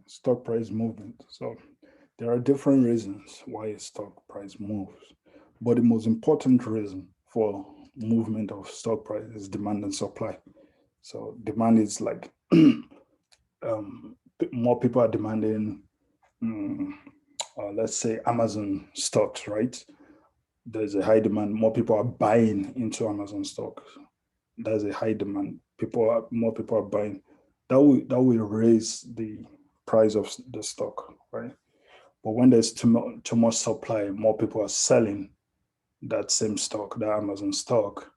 stock price movement. So there are different reasons why a stock price moves, but the most important reason for movement of stock price is demand and supply. So demand is like more people are demanding, um, let's say Amazon stocks, right? There's a high demand. More people are buying into Amazon stock. There's a high demand. More people are buying. That will raise the price of the stock, right? But when there's too much supply, more people are selling that same stock, that Amazon stock,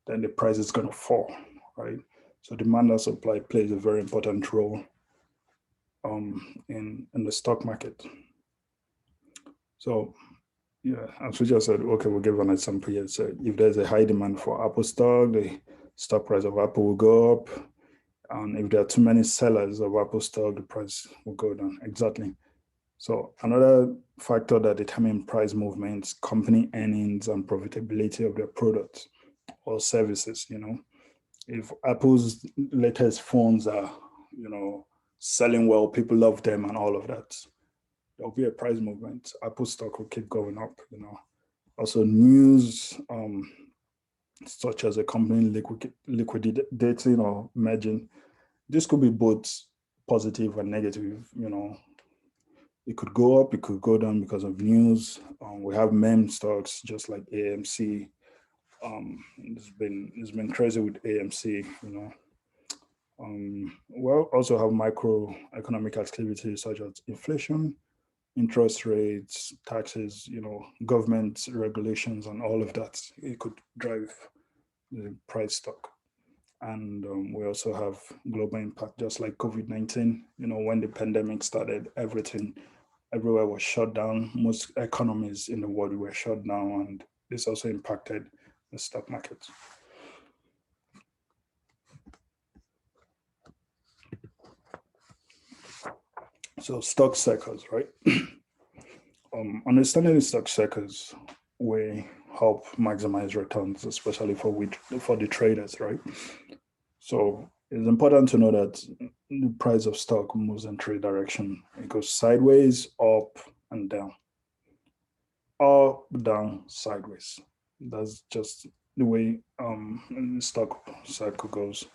then the price is going to fall, right? So demand and supply plays a very important role in the stock market. So yeah, as we just said, okay, we'll give an example here. So if there's a high demand for Apple stock, the stock price of Apple will go up. And if there are too many sellers of Apple stock, the price will go down. Exactly. So another factor that determines price movements, company earnings and profitability of their products or services. If Apple's latest phones are, selling well, people love them and all of that, there'll be a price movement. Apple stock will keep going up. Also, news such as a company liquidating or merging, this could be both positive and negative. It could go up, it could go down because of news. We have meme stocks just like AMC. It's been crazy with AMC. We'll also have microeconomic activities such as inflation, interest rates, taxes, government regulations, and all of that. It could drive the price stock. And we also have global impact, just like COVID-19. When the pandemic started, everywhere was shut down. Most economies in the world were shut down, and this also impacted the stock market. So stock cycles, right? Understanding the stock cycles will help maximize returns, especially for the traders, right? So it's important to know that the price of stock moves in three directions. It goes sideways, up, and down. Up, down, sideways. That's just the way the stock cycle goes.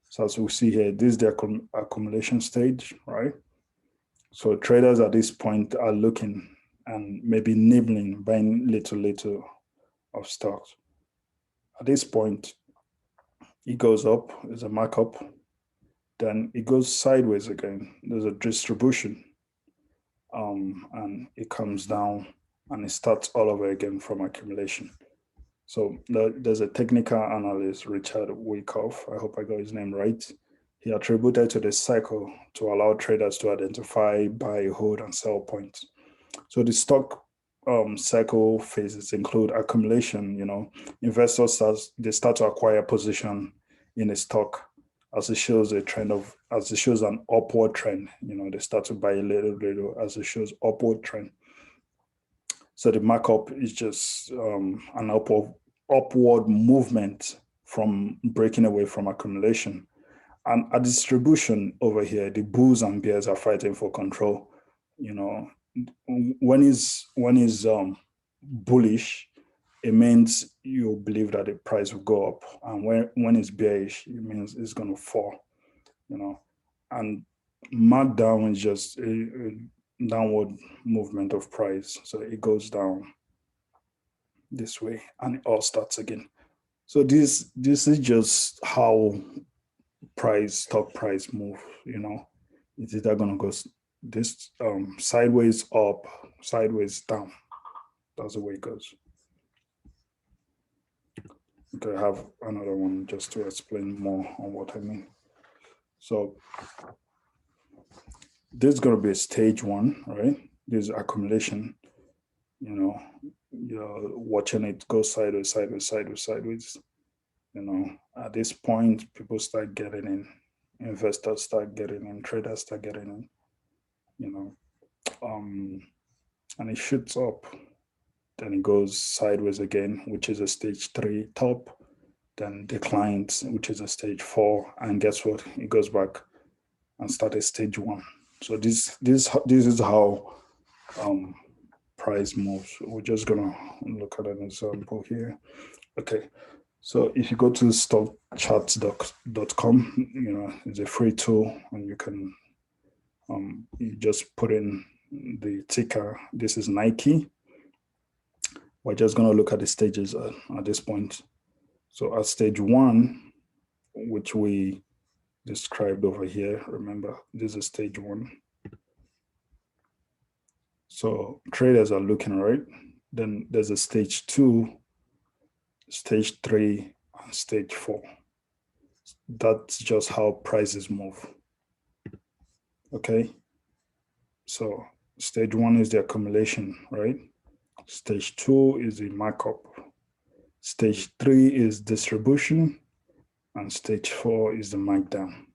So as we see here, this is the accumulation stage, right? So traders at this point are looking and maybe nibbling, buying little of stocks. At this point, it goes up, there's a markup, then it goes sideways again. There's a distribution, and it comes down and it starts all over again from accumulation. So there's a technical analyst, Richard Wyckoff, I hope I got his name right. He attributed to the cycle to allow traders to identify, buy, hold, and sell points. So the stock cycle phases include accumulation. Investors start to acquire position in a stock as it shows an upward trend. They start to buy a little as it shows upward trend. So the markup is just an upward movement from breaking away from accumulation. And a distribution over here, the bulls and bears are fighting for control. When is bullish, it means you believe that the price will go up, and when it's bearish, it means it's going to fall. And markdown is just a downward movement of price, so it goes down this way, and it all starts again. So this is just how stock price move. It's either going to go this sideways up, sideways down. That's the way it goes. Okay, I have another one just to explain more on what I mean. So this is going to be a stage one, right? This is accumulation. You know, you're watching it go sideways, sideways, sideways, sideways. You know, at this point, people start getting in, investors start getting in, traders start getting in. You know, and it shoots up. Then it goes sideways again, which is a stage three top. Then declines, which is a stage four, and guess what? It goes back and started stage one. So this is how price moves. We're just gonna look at an example here. Okay, so if you go to stockcharts.com, you know, it's a free tool, and you can you just put in the ticker. This is Nike. We're just gonna look at the stages at this point. So at stage one, which we described over here, remember, this is stage one. So traders are looking, right? Then there's a stage two, stage three, and stage four. That's just how prices move. Okay. So stage one is the accumulation, right? Stage two is the markup. Stage three is distribution. And stage four is the markdown.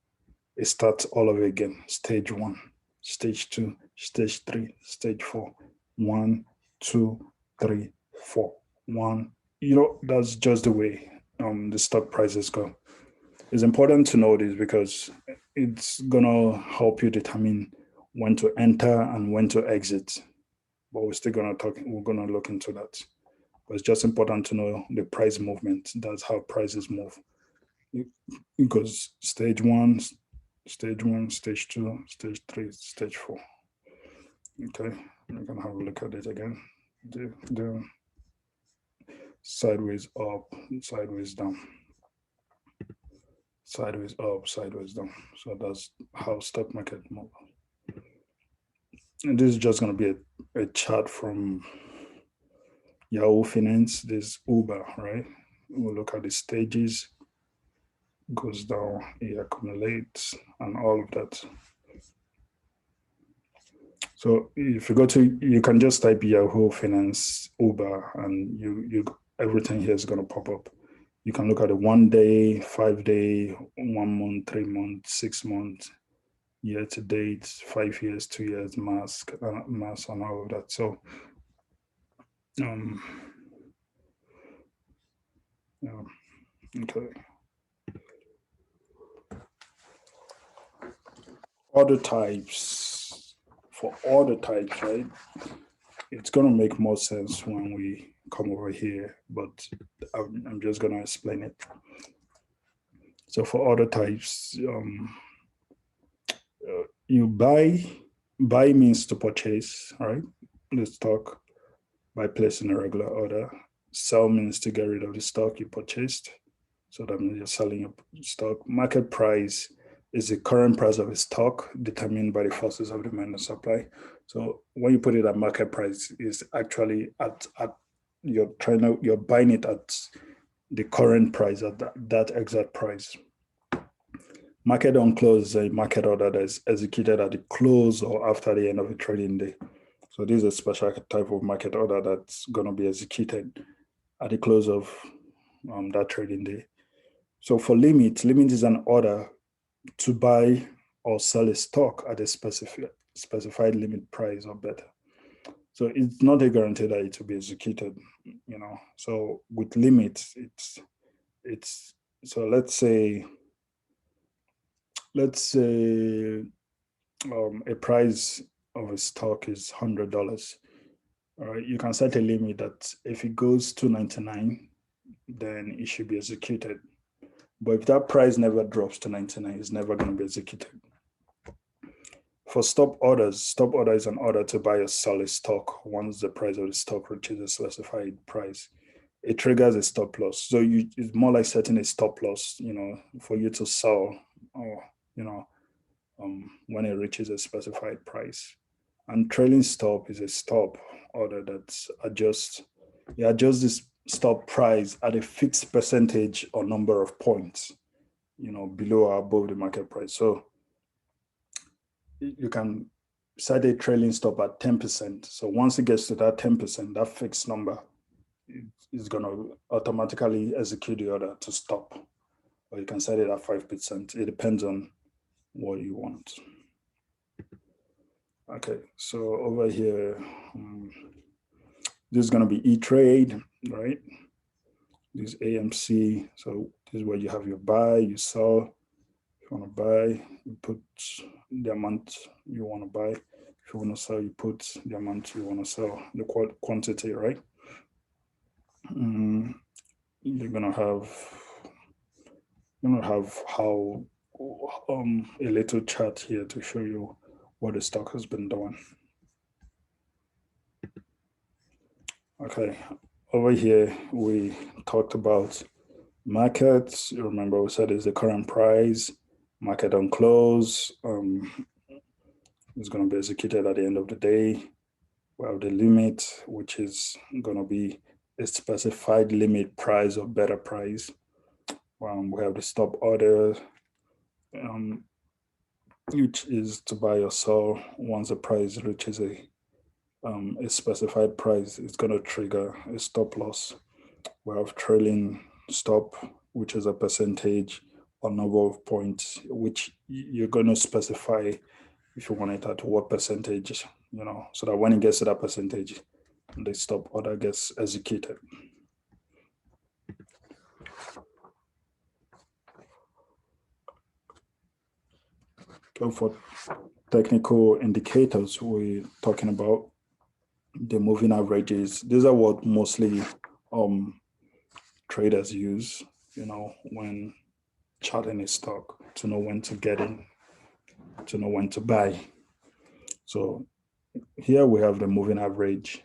It starts all over again. Stage one, stage two, stage three, stage four. 1, 2, 3, 4. 1. You know, that's just the way the stock prices go. It's important to know this because it's gonna help you determine when to enter and when to exit. But we're still we're gonna look into that. But it's just important to know the price movement. That's how prices move. It goes stage one, stage two, stage three, stage four. Okay, we're gonna have a look at it again. The sideways up, sideways down, sideways up, sideways down. So that's how stock market moves. And this is just going to be a chart from Yahoo Finance. This Uber, right? We'll look at the stages, goes down, it accumulates, and all of that. So if you go to, you can just type Yahoo Finance Uber, and you everything here is going to pop up. You can look at the 1 day, 5 day, 1 month, 3 months, 6 months, year to date, 5 years, 2 years, mass, and all of that. So, okay. Order types, for order types, right? It's gonna make more sense when we come over here, but I'm just gonna explain it. So for order types, you buy means to purchase, right? The stock by placing a regular order. Sell means to get rid of the stock you purchased. So that means you're selling your stock. Market price is the current price of a stock determined by the forces of demand and supply. So when you put it at market price, is actually at you're buying it at the current price, at that exact price. Market on close is a market order that is executed at the close or after the end of a trading day. So this is a special type of market order that's going to be executed at the close of that trading day. So for limit is an order to buy or sell a stock at a specified limit price or better. So it's not a guarantee that it will be executed, you know. So with limits, it's so let's say a price of a stock is $100. All right, you can set a limit that if it goes to 99, then it should be executed. But if that price never drops to 99, it's never going to be executed. For stop order is an order to buy or sell a stock once the price of the stock reaches a specified price. It triggers a stop loss. So it's more like setting a stop loss, you know, for you to sell, or, you know, when it reaches a specified price. And trailing stop is a stop order that adjusts, you adjust this stop price at a fixed percentage or number of points, below or above the market price. So you can set a trailing stop at 10%. So once it gets to that 10%, that fixed number is going to automatically execute the order to stop. Or you can set it at 5%. It depends on what you want. Okay, so over here, this is going to be E-Trade, right? This is AMC. So this is where you have your buy, you sell. If you want to buy, you put the amount you want to buy. If you want to sell, you put the amount you want to sell, the quantity, right? You're gonna have how a little chart here to show you what the stock has been doing. Okay, over here we talked about markets. You remember we said is the current price, market on close. It's going to be executed at the end of the day. We have the limit, which is going to be a specified limit price or better price. We have the stop order, which is to buy or sell. Once the price reaches a specified price, it's going to trigger a stop loss. We have trailing stop, which is a percentage or number of points, which you're going to specify if you want it at what percentage, so that when it gets to that percentage, the stop order gets executed. So for technical indicators, we're talking about the moving averages. These are what mostly traders use, when charting a stock, to know when to get in, to know when to buy. So here we have the moving average.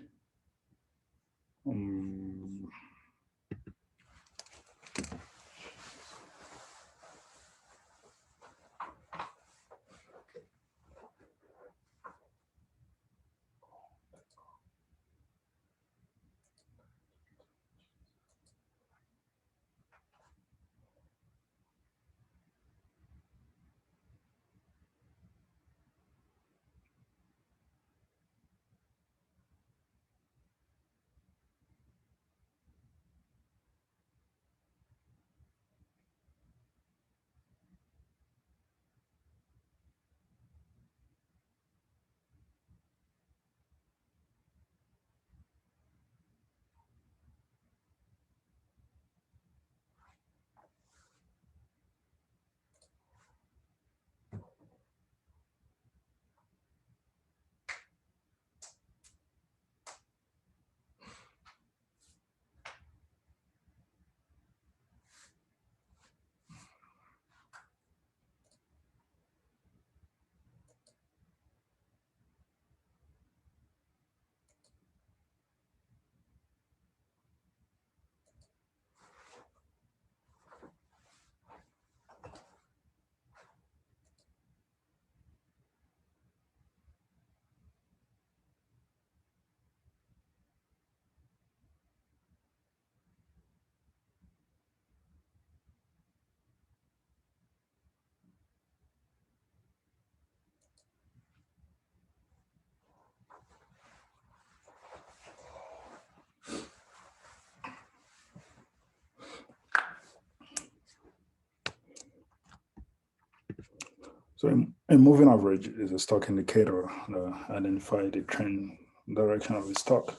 So a moving average is a stock indicator that identifies the trend direction of the stock.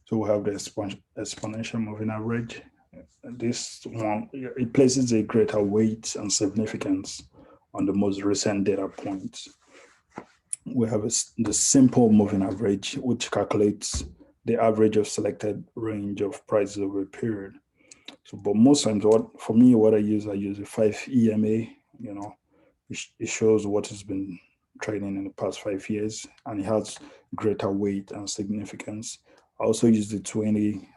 So we have the exponential moving average. This one, it places a greater weight and significance on the most recent data points. We have the simple moving average, which calculates the average of selected range of prices over a period. So, but most times, what I use a 5 EMA. It shows what has been trading in the past 5 years, and it has greater weight and significance. I also use the 20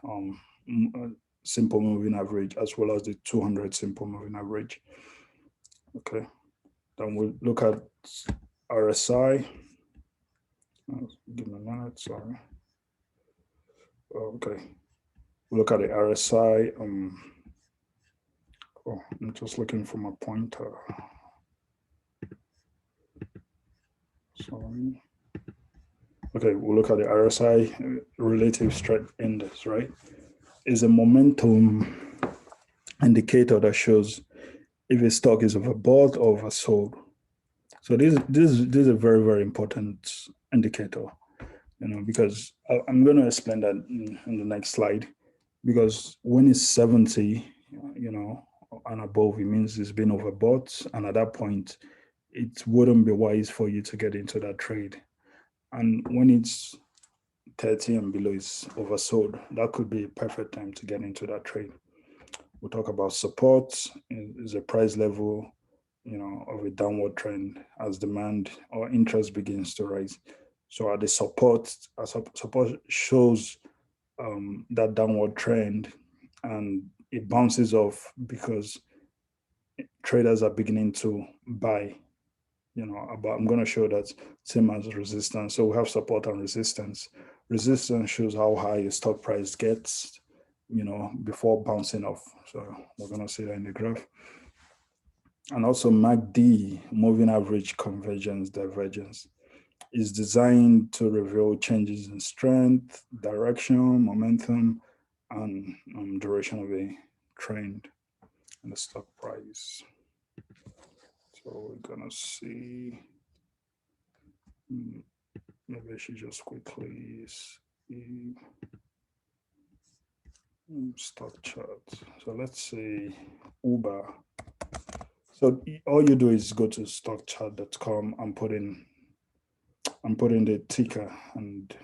simple moving average as well as the 200 simple moving average. Okay. Then we'll look at RSI. Give me a minute, sorry. Okay. We'll look at the RSI. I'm just looking for my pointer. Sorry. Okay, we'll look at the RSI, relative strength index, right? Is a momentum indicator that shows if a stock is overbought or oversold. So this is a very, very important indicator, because I'm going to explain that in the next slide. Because when it's 70, and above, it means it's been overbought, and at that point, it wouldn't be wise for you to get into that trade. And when it's 30 and below, is oversold, that could be a perfect time to get into that trade. We'll talk about support is a price level, of a downward trend as demand or interest begins to rise. So at the support, support shows that downward trend, and it bounces off because traders are beginning to buy. I'm going to show that same as resistance. So we have support and resistance. Resistance shows how high a stock price gets, before bouncing off. So we're going to see that in the graph. And also MACD, moving average convergence divergence, is designed to reveal changes in strength, direction, momentum, and duration of a trend in the stock price. So we're gonna see, maybe I should just quickly see stock chart. So let's say Uber. So all you do is go to stockchart.com and put in the ticker, and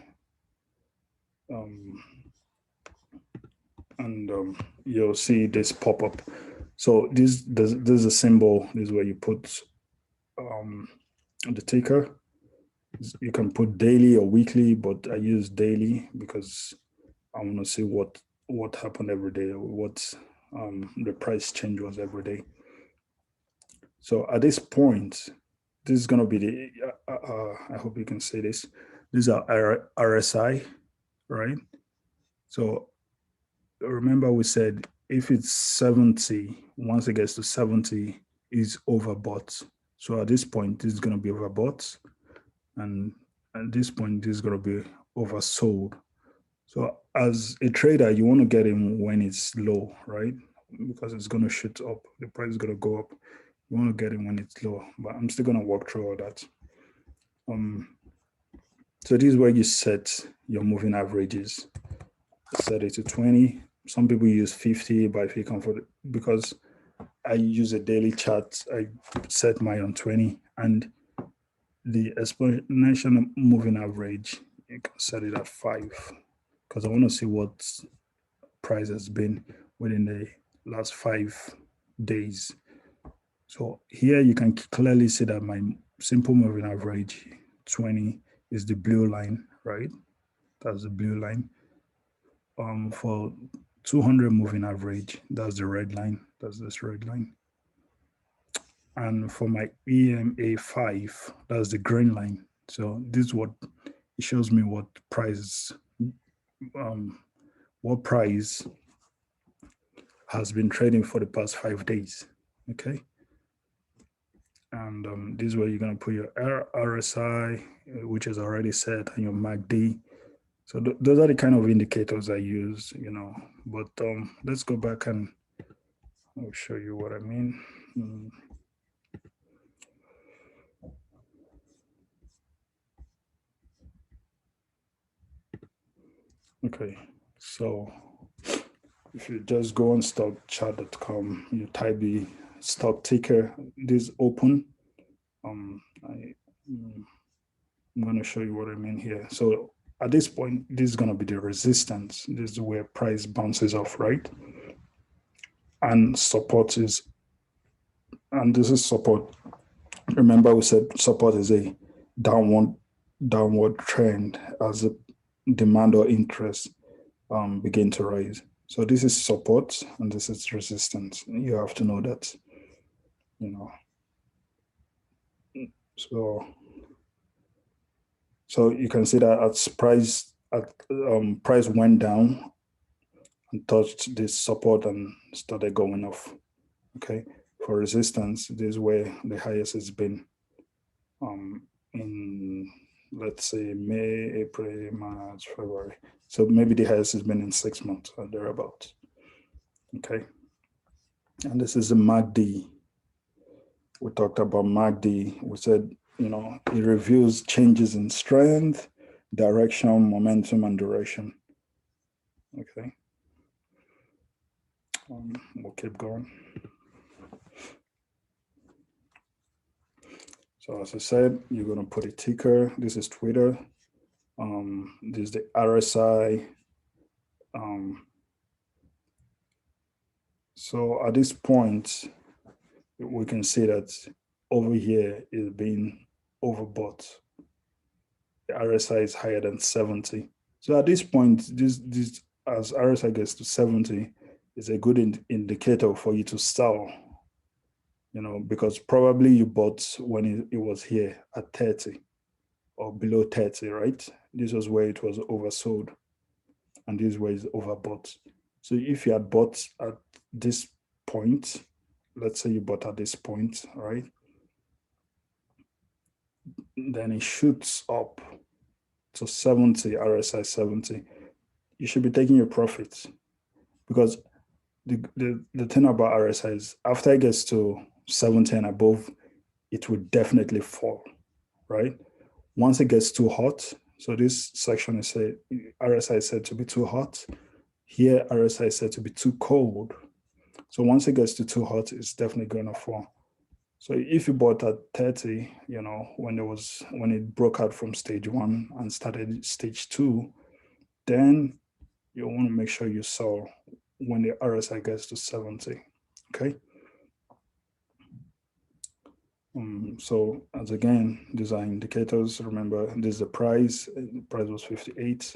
you'll see this pop up. So this is a symbol. This is where you put the ticker. You can put daily or weekly, but I use daily because I want to see what happened every day, or what the price change was every day. So at this point, this is going to be the, I hope you can see this. These are RSI, right? So remember we said if it's 70, once it gets to 70, is overbought. So at this point, this is going to be overbought. And at this point, this is going to be oversold. So as a trader, you want to get in when it's low, right? Because it's going to shoot up. The price is going to go up. You want to get in when it's low, but I'm still going to walk through all that. So this is where you set your moving averages. Set it to 20. Some people use 50, but if you comfort, because I use a daily chart, I set mine on 20, and the exponential moving average, you can set it at 5, because I want to see what price has been within the last 5 days. So here you can clearly see that my simple moving average 20 is the blue line, right? That's the blue line. For 200 moving average, that's the red line. That's this red line. And for my EMA 5, that's the green line. So this is what it shows me what price has been trading for the past 5 days. Okay. And this is where you're going to put your RSI, which is already set, and your MACD. So those are the kind of indicators I use, But let's go back and I'll show you what I mean. Okay, so if you just go on stockchart.com, you type the stock ticker, this open. I'm going to show you what I mean here. So at this point, this is going to be the resistance. This is where price bounces off, right? And support is, and this is support. Remember we said support is a downward trend as the demand or interest begin to rise. So this is support and this is resistance. You have to know that, So you can see that price went down and touched this support and started going off. Okay, for resistance, this is where the highest has been in, let's say, May, April, March, February. So maybe the highest has been in 6 months or thereabouts. Okay, and this is a MACD. We talked about MACD. We said, it reveals changes in strength, direction, momentum, and duration. Okay. We'll keep going. So as I said, you're going to put a ticker. This is Twitter. This is the RSI. So at this point, we can see that over here is being overbought. The RSI is higher than 70. So at this point, this as RSI gets to 70, is a good indicator for you to sell, because probably you bought when it was here at 30 or below 30, right? This was where it was oversold, and this way is overbought. So if you had bought at this point, let's say you bought at this point, right? Then it shoots up to 70, RSI 70. You should be taking your profits, because the thing about RSI is after it gets to 70 and above, it will definitely fall, right? Once it gets too hot, so this section is said RSI is said to be too hot. Here, RSI is said to be too cold. So once it gets to too hot, it's definitely going to fall. So if you bought at 30, when it broke out from stage 1 and started stage 2, then you want to make sure you sell when the RSI gets to 70. Okay. So as again, these are indicators. Remember, this is the price. The price was 58.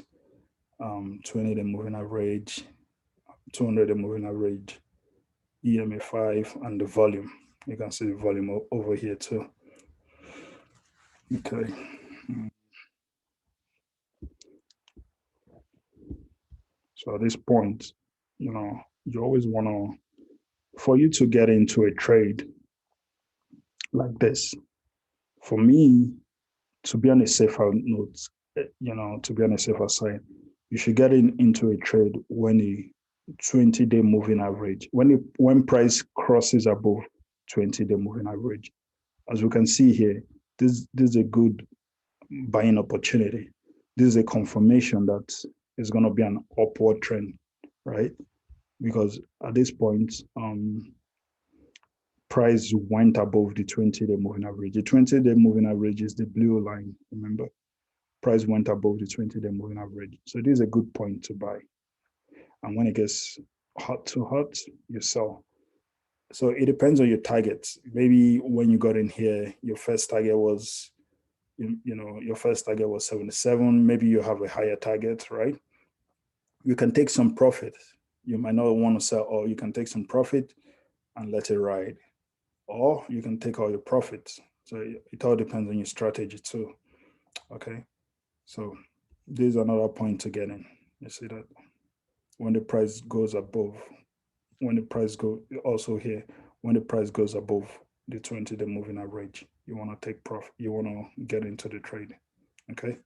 20-day moving average, 200-day moving average, EMA 5, and the volume. You can see the volume over here too. Okay. So at this point, you always want to, for you to get into a trade like this, for me, to be on a safer note, to be on a safer side, you should get into a trade when a 20-day moving average, when price crosses above 20-day moving average. As we can see here, this is a good buying opportunity. This is a confirmation that it's going to be an upward trend, right? Because at this point, price went above the 20-day moving average. The 20-day moving average is the blue line, remember? Price went above the 20-day moving average. So this is a good point to buy. And when it gets too hot, you sell. So it depends on your targets. Maybe when you got in here, your first target was, your first target was 77. Maybe you have a higher target, right? You can take some profit. You might not want to sell, or you can take some profit and let it ride. Or you can take all your profits. So it all depends on your strategy too. Okay. So this is another point to get in. You see that when the price goes above, when the price go also here, when the price goes above the 20-day moving average, you want to take profit. You want to get into the trade. Okay.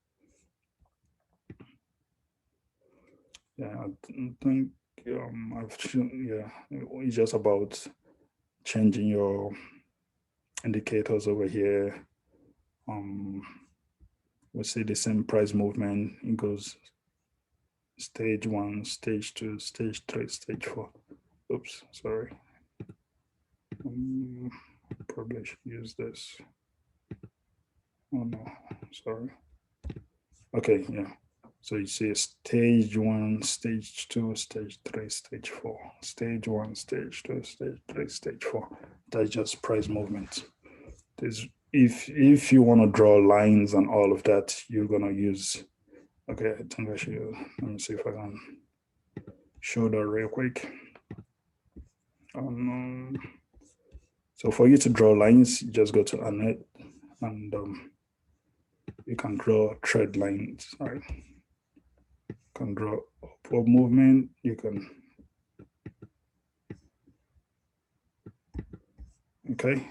Yeah, I think I've shown, it's just about changing your indicators over here. We see the same price movement. It goes stage 1, stage 2, stage 3, stage 4. Oops, sorry. Probably I should use this. Oh no, sorry. Okay, yeah. So you see stage 1, stage 2, stage 3, stage 4. Stage 1, stage 2, stage 3, stage 4. That's just price movement. If you want to draw lines and all of that, you're gonna use. Okay, I think I should. Let me see if I can show that real quick. So for you to draw lines, you just go to Annette, and you can draw trend lines, right? You can draw upward movement, you can, okay?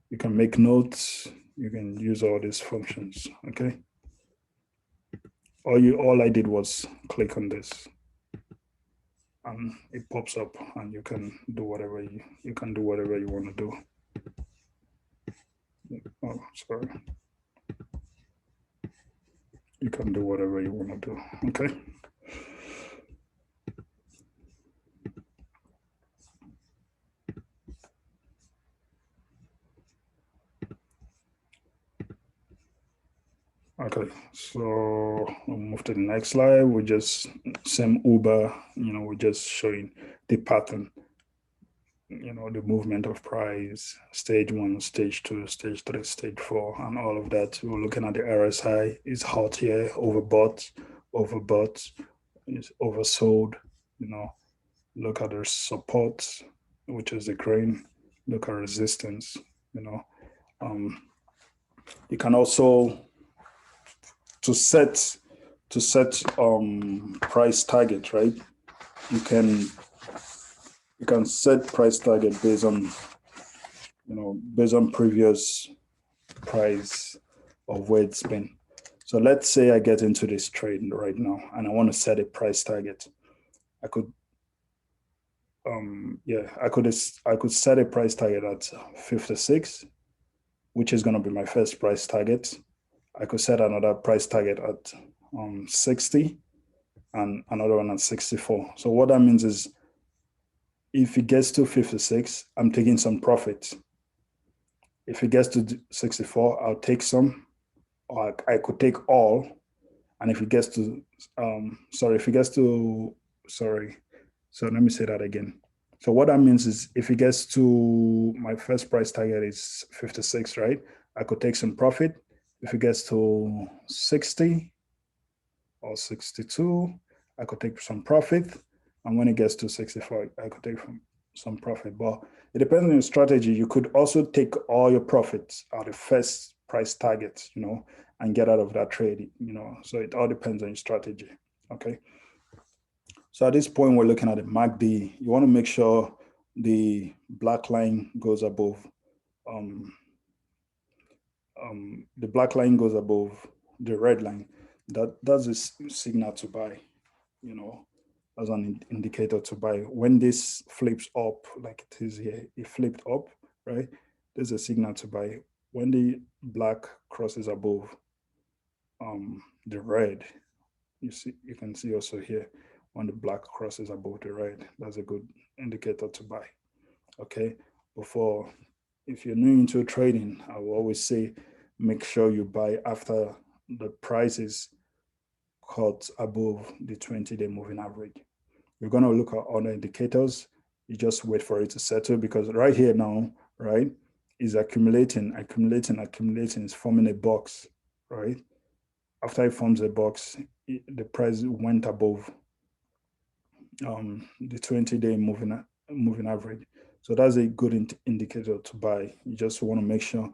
You can make notes, you can use all these functions, okay? All I did was click on this and it pops up and you can do whatever you can do whatever you want to do. Oh, sorry. You can do whatever you want to do, okay? Okay, so we'll move to the next slide. We just, same Uber, we're just showing the pattern, the movement of price, stage 1, stage 2, stage 3, stage 4, and all of that. We're looking at the RSI, it's hot here, overbought, it's oversold, look at the support, which is the green, look at resistance, you can also, to set price target, right? You can set price target based on previous price of where it's been. So let's say I get into this trade right now and I want to set a price target. I could set a price target at 56, which is going to be my first price target. I could set another price target at 60 and another one at 64. So what that means is if it gets to 56, I'm taking some profit. If it gets to 64, I'll take some, or I could take all. And if it gets to, so let me say that again. So what that means is if it gets to, my first price target is 56, right? I could take some profit. If it gets to 60 or 62, I could take some profit. And when it gets to 64, I could take some profit. But it depends on your strategy. You could also take all your profits at the first price target, and get out of that trade, So it all depends on your strategy, okay? So at this point, we're looking at the MACD. You want to make sure the black line goes above, the black line goes above the red line. That's a signal to buy, as an indicator to buy. When this flips up, like it is here, it flipped up, right? There's a signal to buy. When the black crosses above the red, you can see also here, when the black crosses above the red, that's a good indicator to buy, okay? If you're new into trading, I will always say, make sure you buy after the price is cut above the 20-day moving average. You're going to look at other indicators. You just wait for it to settle, because right here now, right, is accumulating, it's forming a box, right? After it forms a box, the price went above the 20-day moving average. So that's a good indicator to buy. You just want to make sure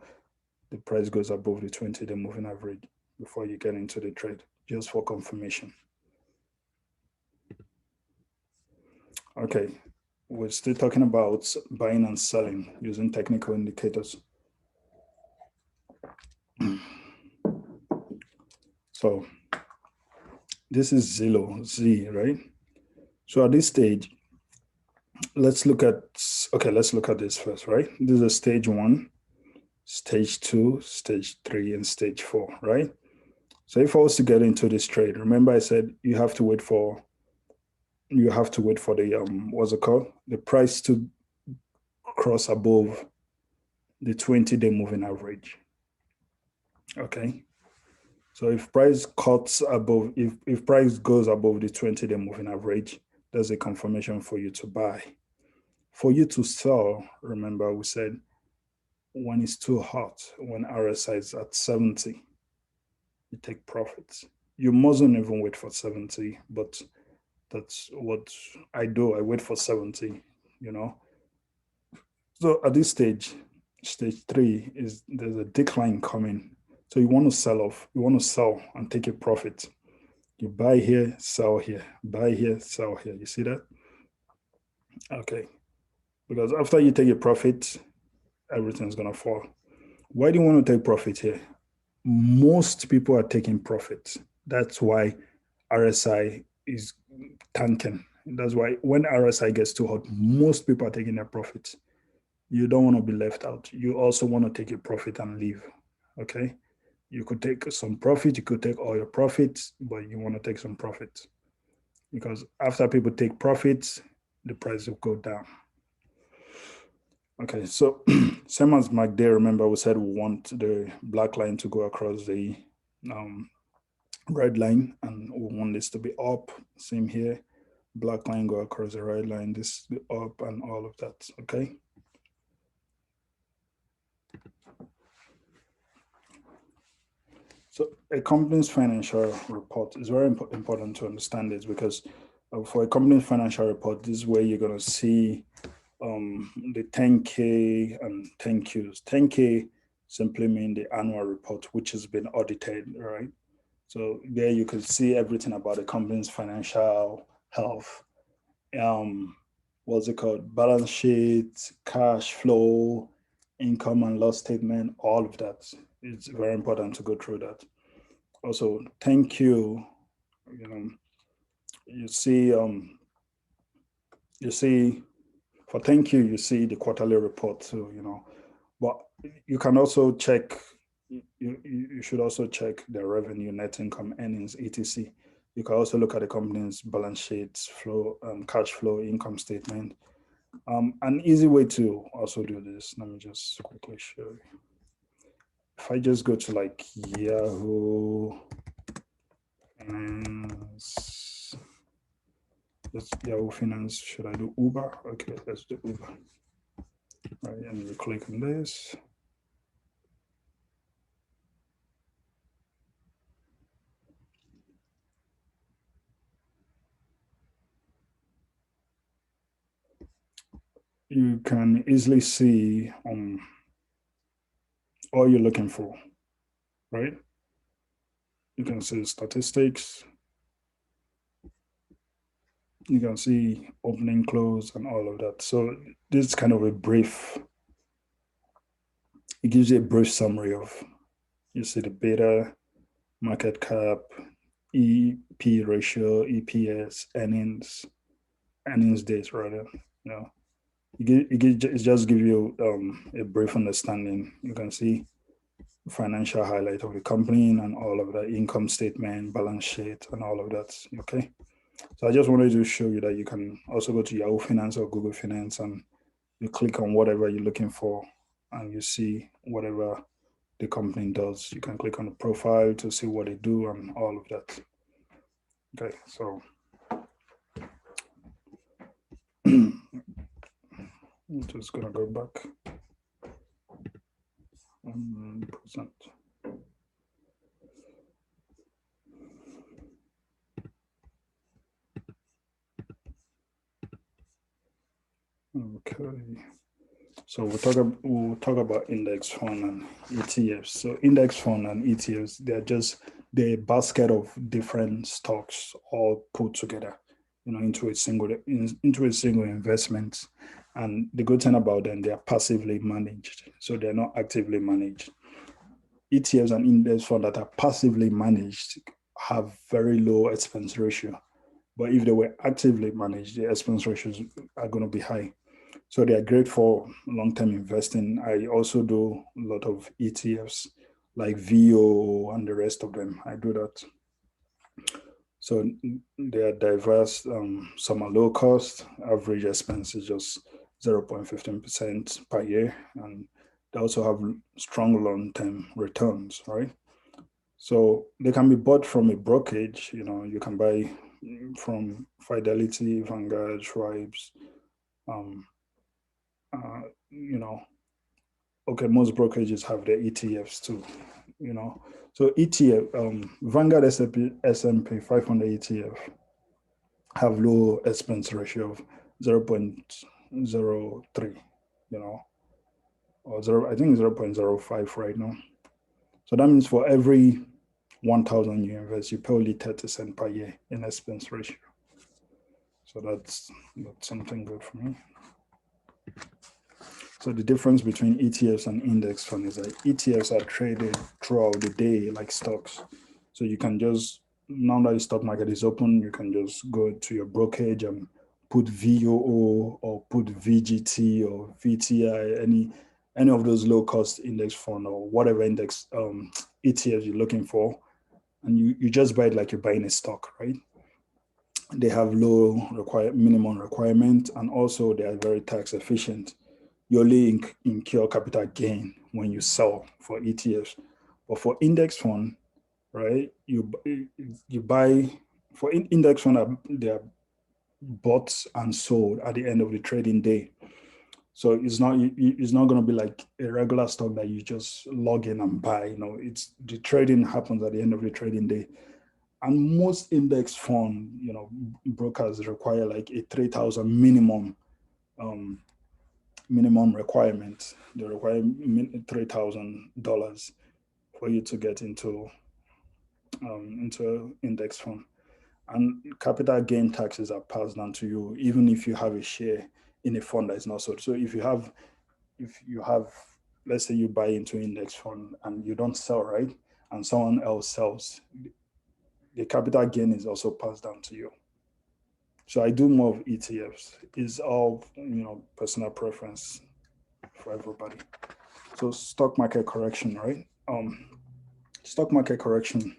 the price goes above the 20-day moving average before you get into the trade, just for confirmation. Okay, we're still talking about buying and selling using technical indicators. So this is Z, right? So at this stage, let's look at this first, right? This is stage 1, stage 2, stage 3, and stage 4, right? So if I was to get into this trade, remember I said you have to wait for the the price to cross above the 20-day moving average. Okay. So if price cuts above, if price goes above the 20-day moving average, there's a confirmation for you to buy. For you to sell, remember we said when it's too hot, when RSI is at 70, you take profits. You mustn't even wait for 70, but that's what I do. I wait for 70, So at this stage, Stage 3 is there's a decline coming. So you want to sell off, you want to sell and take a profit. You buy here, sell here, buy here, sell here. You see that? Okay. Because after you take a profit, everything's going to fall. Why do you want to take profit here? Most people are taking profit. That's why RSI is tanking. That's why when RSI gets too hot, most people are taking their profits. You don't want to be left out. You also want to take your profit and leave. Okay. You could take some profit, you could take all your profits, but you want to take some profit because after people take profits, the price will go down. Okay, so same as Mark Day, remember we said we want the black line to go across the red line and we want this to be up. Same here, black line go across the red line, this up and all of that, okay? So a company's financial report is very important to understand this because for a company's financial report, this is where you're going to see the 10K and 10Qs. 10K simply mean the annual report, which has been audited, right? So there you can see everything about the company's financial health. What's it called? Balance sheet, cash flow, income and loss statement, all of that. It's very important to go through that. Also, 10Q, you know, you see for 10Q, you see the quarterly report too, but you can also check, you should also check the revenue, net income, earnings, etc. You can also look at the company's balance sheets, flow, cash flow, income statement. An easy way to also do this, let me just quickly show you. If I just go to like Yahoo Finance, let's Yahoo Finance, should I do Uber? Okay, let's do Uber. All right, and you click on this. You can easily see all you're looking for, right? You can see statistics. You can see opening, close, and all of that. So this is kind of a brief, it gives you a brief summary of, you see the beta, market cap, EP ratio, EPS, earnings days rather, it just give you a brief understanding. You can see financial highlight of the company and all of that, income statement, balance sheet, and all of that. Okay. So I just wanted to show you that you can also go to Yahoo Finance or Google Finance and you click on whatever you're looking for and you see whatever the company does. You can click on the profile to see what they do and all of that. Okay, so I'm just gonna go back. 1%. Okay. So we'll talk about index fund and ETFs. So index fund and ETFs, they're just the basket of different stocks all put together, into a single investment. And the good thing about them, they are passively managed, so they're not actively managed. ETFs and index fund that are passively managed have very low expense ratio, but if they were actively managed, the expense ratios are going to be high. So they are great for long-term investing. I also do a lot of ETFs like VO and the rest of them. I do that. So they are diverse. Some are low cost. Average expense is just 0.15% per year. And they also have strong long-term returns, right? So they can be bought from a brokerage. You can buy from Fidelity, Vanguard, Schwab's, okay, most brokerages have their ETFs too, So ETF, Vanguard S&P 500 ETF have low expense ratio of 0.03, or zero, I think 0.05 right now. So that means for every 1,000 you invest, you pay only 30 cents per year in expense ratio. So that's something good for me. So the difference between ETFs and index fund is that ETFs are traded throughout the day like stocks. So you can just, now that the stock market is open, you can just go to your brokerage and put VOO or put VGT or VTI, any of those low cost index fund or whatever index ETFs you're looking for. And you just buy it like you're buying a stock, right? They have low minimum requirement, and also they are very tax efficient. You only incur capital gain when you sell for ETFs. But for index fund, right, you buy, for index fund, they are bought and sold at the end of the trading day. So it's not going to be like a regular stock that you just log in and buy. You know, it's the trading happens at the end of the trading day. And most index fund, you know, brokers require like a 3,000 minimum requirement. They require $3,000 for you to get into index fund. And capital gain taxes are passed down to you, even if you have a share in a fund that is not sold. So if you have, let's say you buy into index fund and you don't sell, right? And someone else sells, the capital gain is also passed down to you. So I do more of ETFs. It's all, personal preference for everybody. So stock market correction, right? Stock market correction